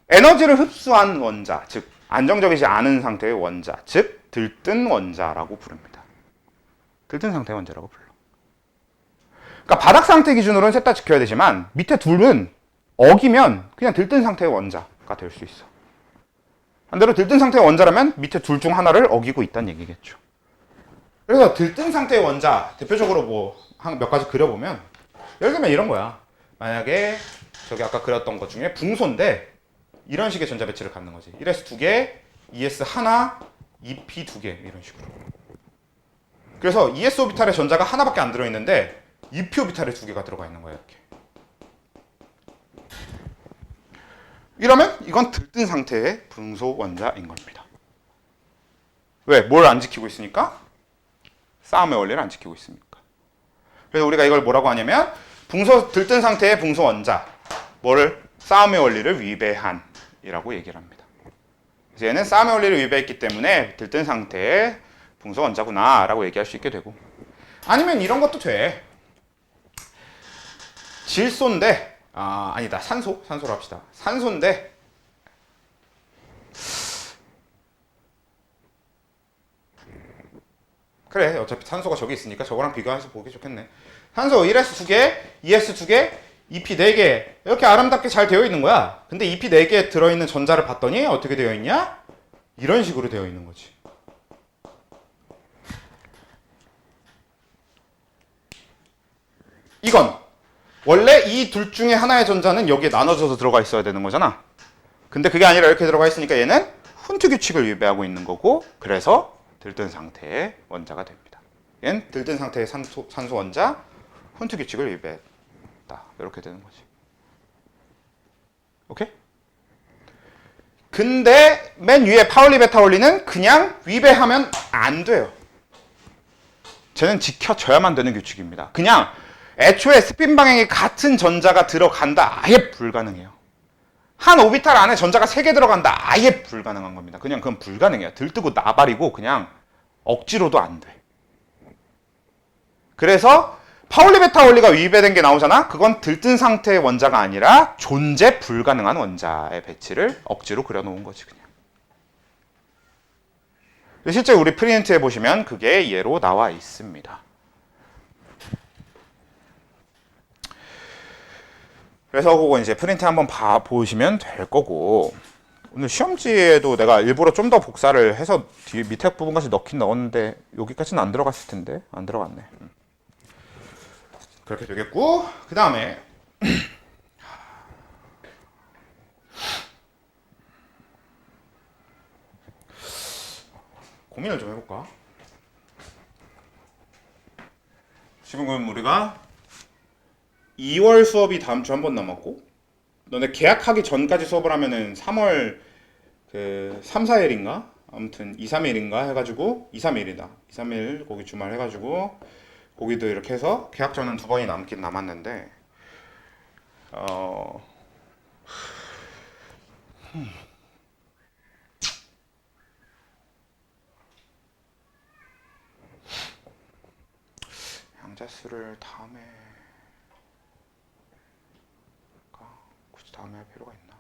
에너지를 흡수한 원자, 즉 안정적이지 않은 상태의 원자, 즉 들뜬 원자라고 부릅니다. 들뜬 상태의 원자라고 불러. 그러니까 바닥 상태 기준으로는 셋 다 지켜야 되지만 밑에 둘은 어기면 그냥 들뜬 상태의 원자가 될 수 있어. 반대로 들뜬 상태의 원자라면 밑에 둘 중 하나를 어기고 있다는 얘기겠죠. 그래서 들뜬 상태의 원자 대표적으로 뭐 몇 가지 그려보면 예를 들면 이런 거야. 만약에 저기 아까 그렸던 것 중에 붕소인데 이런 식의 전자 배치를 갖는 거지. 1s 2개, 2s 하나, 2p 2개 이런 식으로. 그래서 2s 오비탈에 전자가 하나밖에 안 들어있는데 2p 오비탈에 2개가 들어가 있는 거야 이렇게. 이러면 이건 들뜬 상태의 붕소 원자인 겁니다. 왜? 뭘 안 지키고 있으니까? 싸움의 원리를 안 지키고 있으니까. 그래서 우리가 이걸 뭐라고 하냐면 들뜬 상태의 붕소 원자, 뭐를? 싸움의 원리를 위배한이라고 얘기를 합니다. 그래서 얘는 싸움의 원리를 위배했기 때문에 들뜬 상태의 붕소 원자구나 라고 얘기할 수 있게 되고, 아니면 이런 것도 돼. 질소인데, 아니다, 산소로 합시다. 산소인데 그래, 어차피 산소가 저기 있으니까 저거랑 비교해서 보기 좋겠네. 산소 1s 2개, 2s 2개, EP 4개 이렇게 아름답게 잘 되어 있는 거야. 근데 EP 4개 들어있는 전자를 봤더니 어떻게 되어 있냐? 이런 식으로 되어 있는 거지. 이건 원래 이 둘 중에 하나의 전자는 여기에 나눠져서 들어가 있어야 되는 거잖아. 근데 그게 아니라 이렇게 들어가 있으니까 얘는 훈트 규칙을 위배하고 있는 거고, 그래서 들뜬 상태의 원자가 됩니다. 얘는 들뜬 상태의 산소 원자, 훈트 규칙을 위배했다. 이렇게 되는 거지. 오케이? 근데 맨 위에 파울리 베타 원리는 그냥 위배하면 안 돼요. 쟤는 지켜져야만 되는 규칙입니다. 그냥 애초에 스핀 방향이 같은 전자가 들어간다, 아예 불가능해요. 한 오비탈 안에 전자가 3개 들어간다, 아예 불가능한 겁니다. 그냥 그건 불가능해요. 들뜨고 나발이고 그냥 억지로도 안 돼. 그래서 파울리 베타 원리가 위배된 게 나오잖아. 그건 들뜬 상태의 원자가 아니라 존재 불가능한 원자의 배치를 억지로 그려놓은 거지 그냥. 실제 우리 프린트에 보시면 그게 예로 나와 있습니다. 그래서 그거 이제 프린트 한번 보시면 될 거고, 오늘 시험지에도 내가 일부러 좀 더 복사를 해서 뒤에 밑에 부분까지 넣긴 넣었는데 여기까지는 안 들어갔을 텐데 안 들어갔네. 그렇게 되겠고, 그 다음에 고민을 좀 해볼까? 지금 우리가 2월 수업이 다음 주 한 번 남았고, 너네 계약하기 전까지 수업을 하면은 3월 3, 4일인가? 아무튼 2, 3일인가 해가지고 2, 3일이다. 2, 3일 거기 주말 해가지고 거기도 이렇게 해서 계약 전은 2번이 남긴 남았는데, 양자수를 굳이 다음에 할 필요가 있나?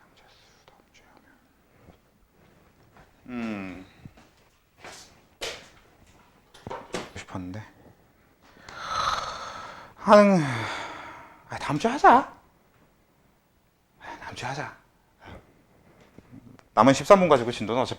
양자수 다음 주에 하면 싶었는데 다음 주에 하자. 다음 주에 하자. 남은 13분 가지고 진도는 어차피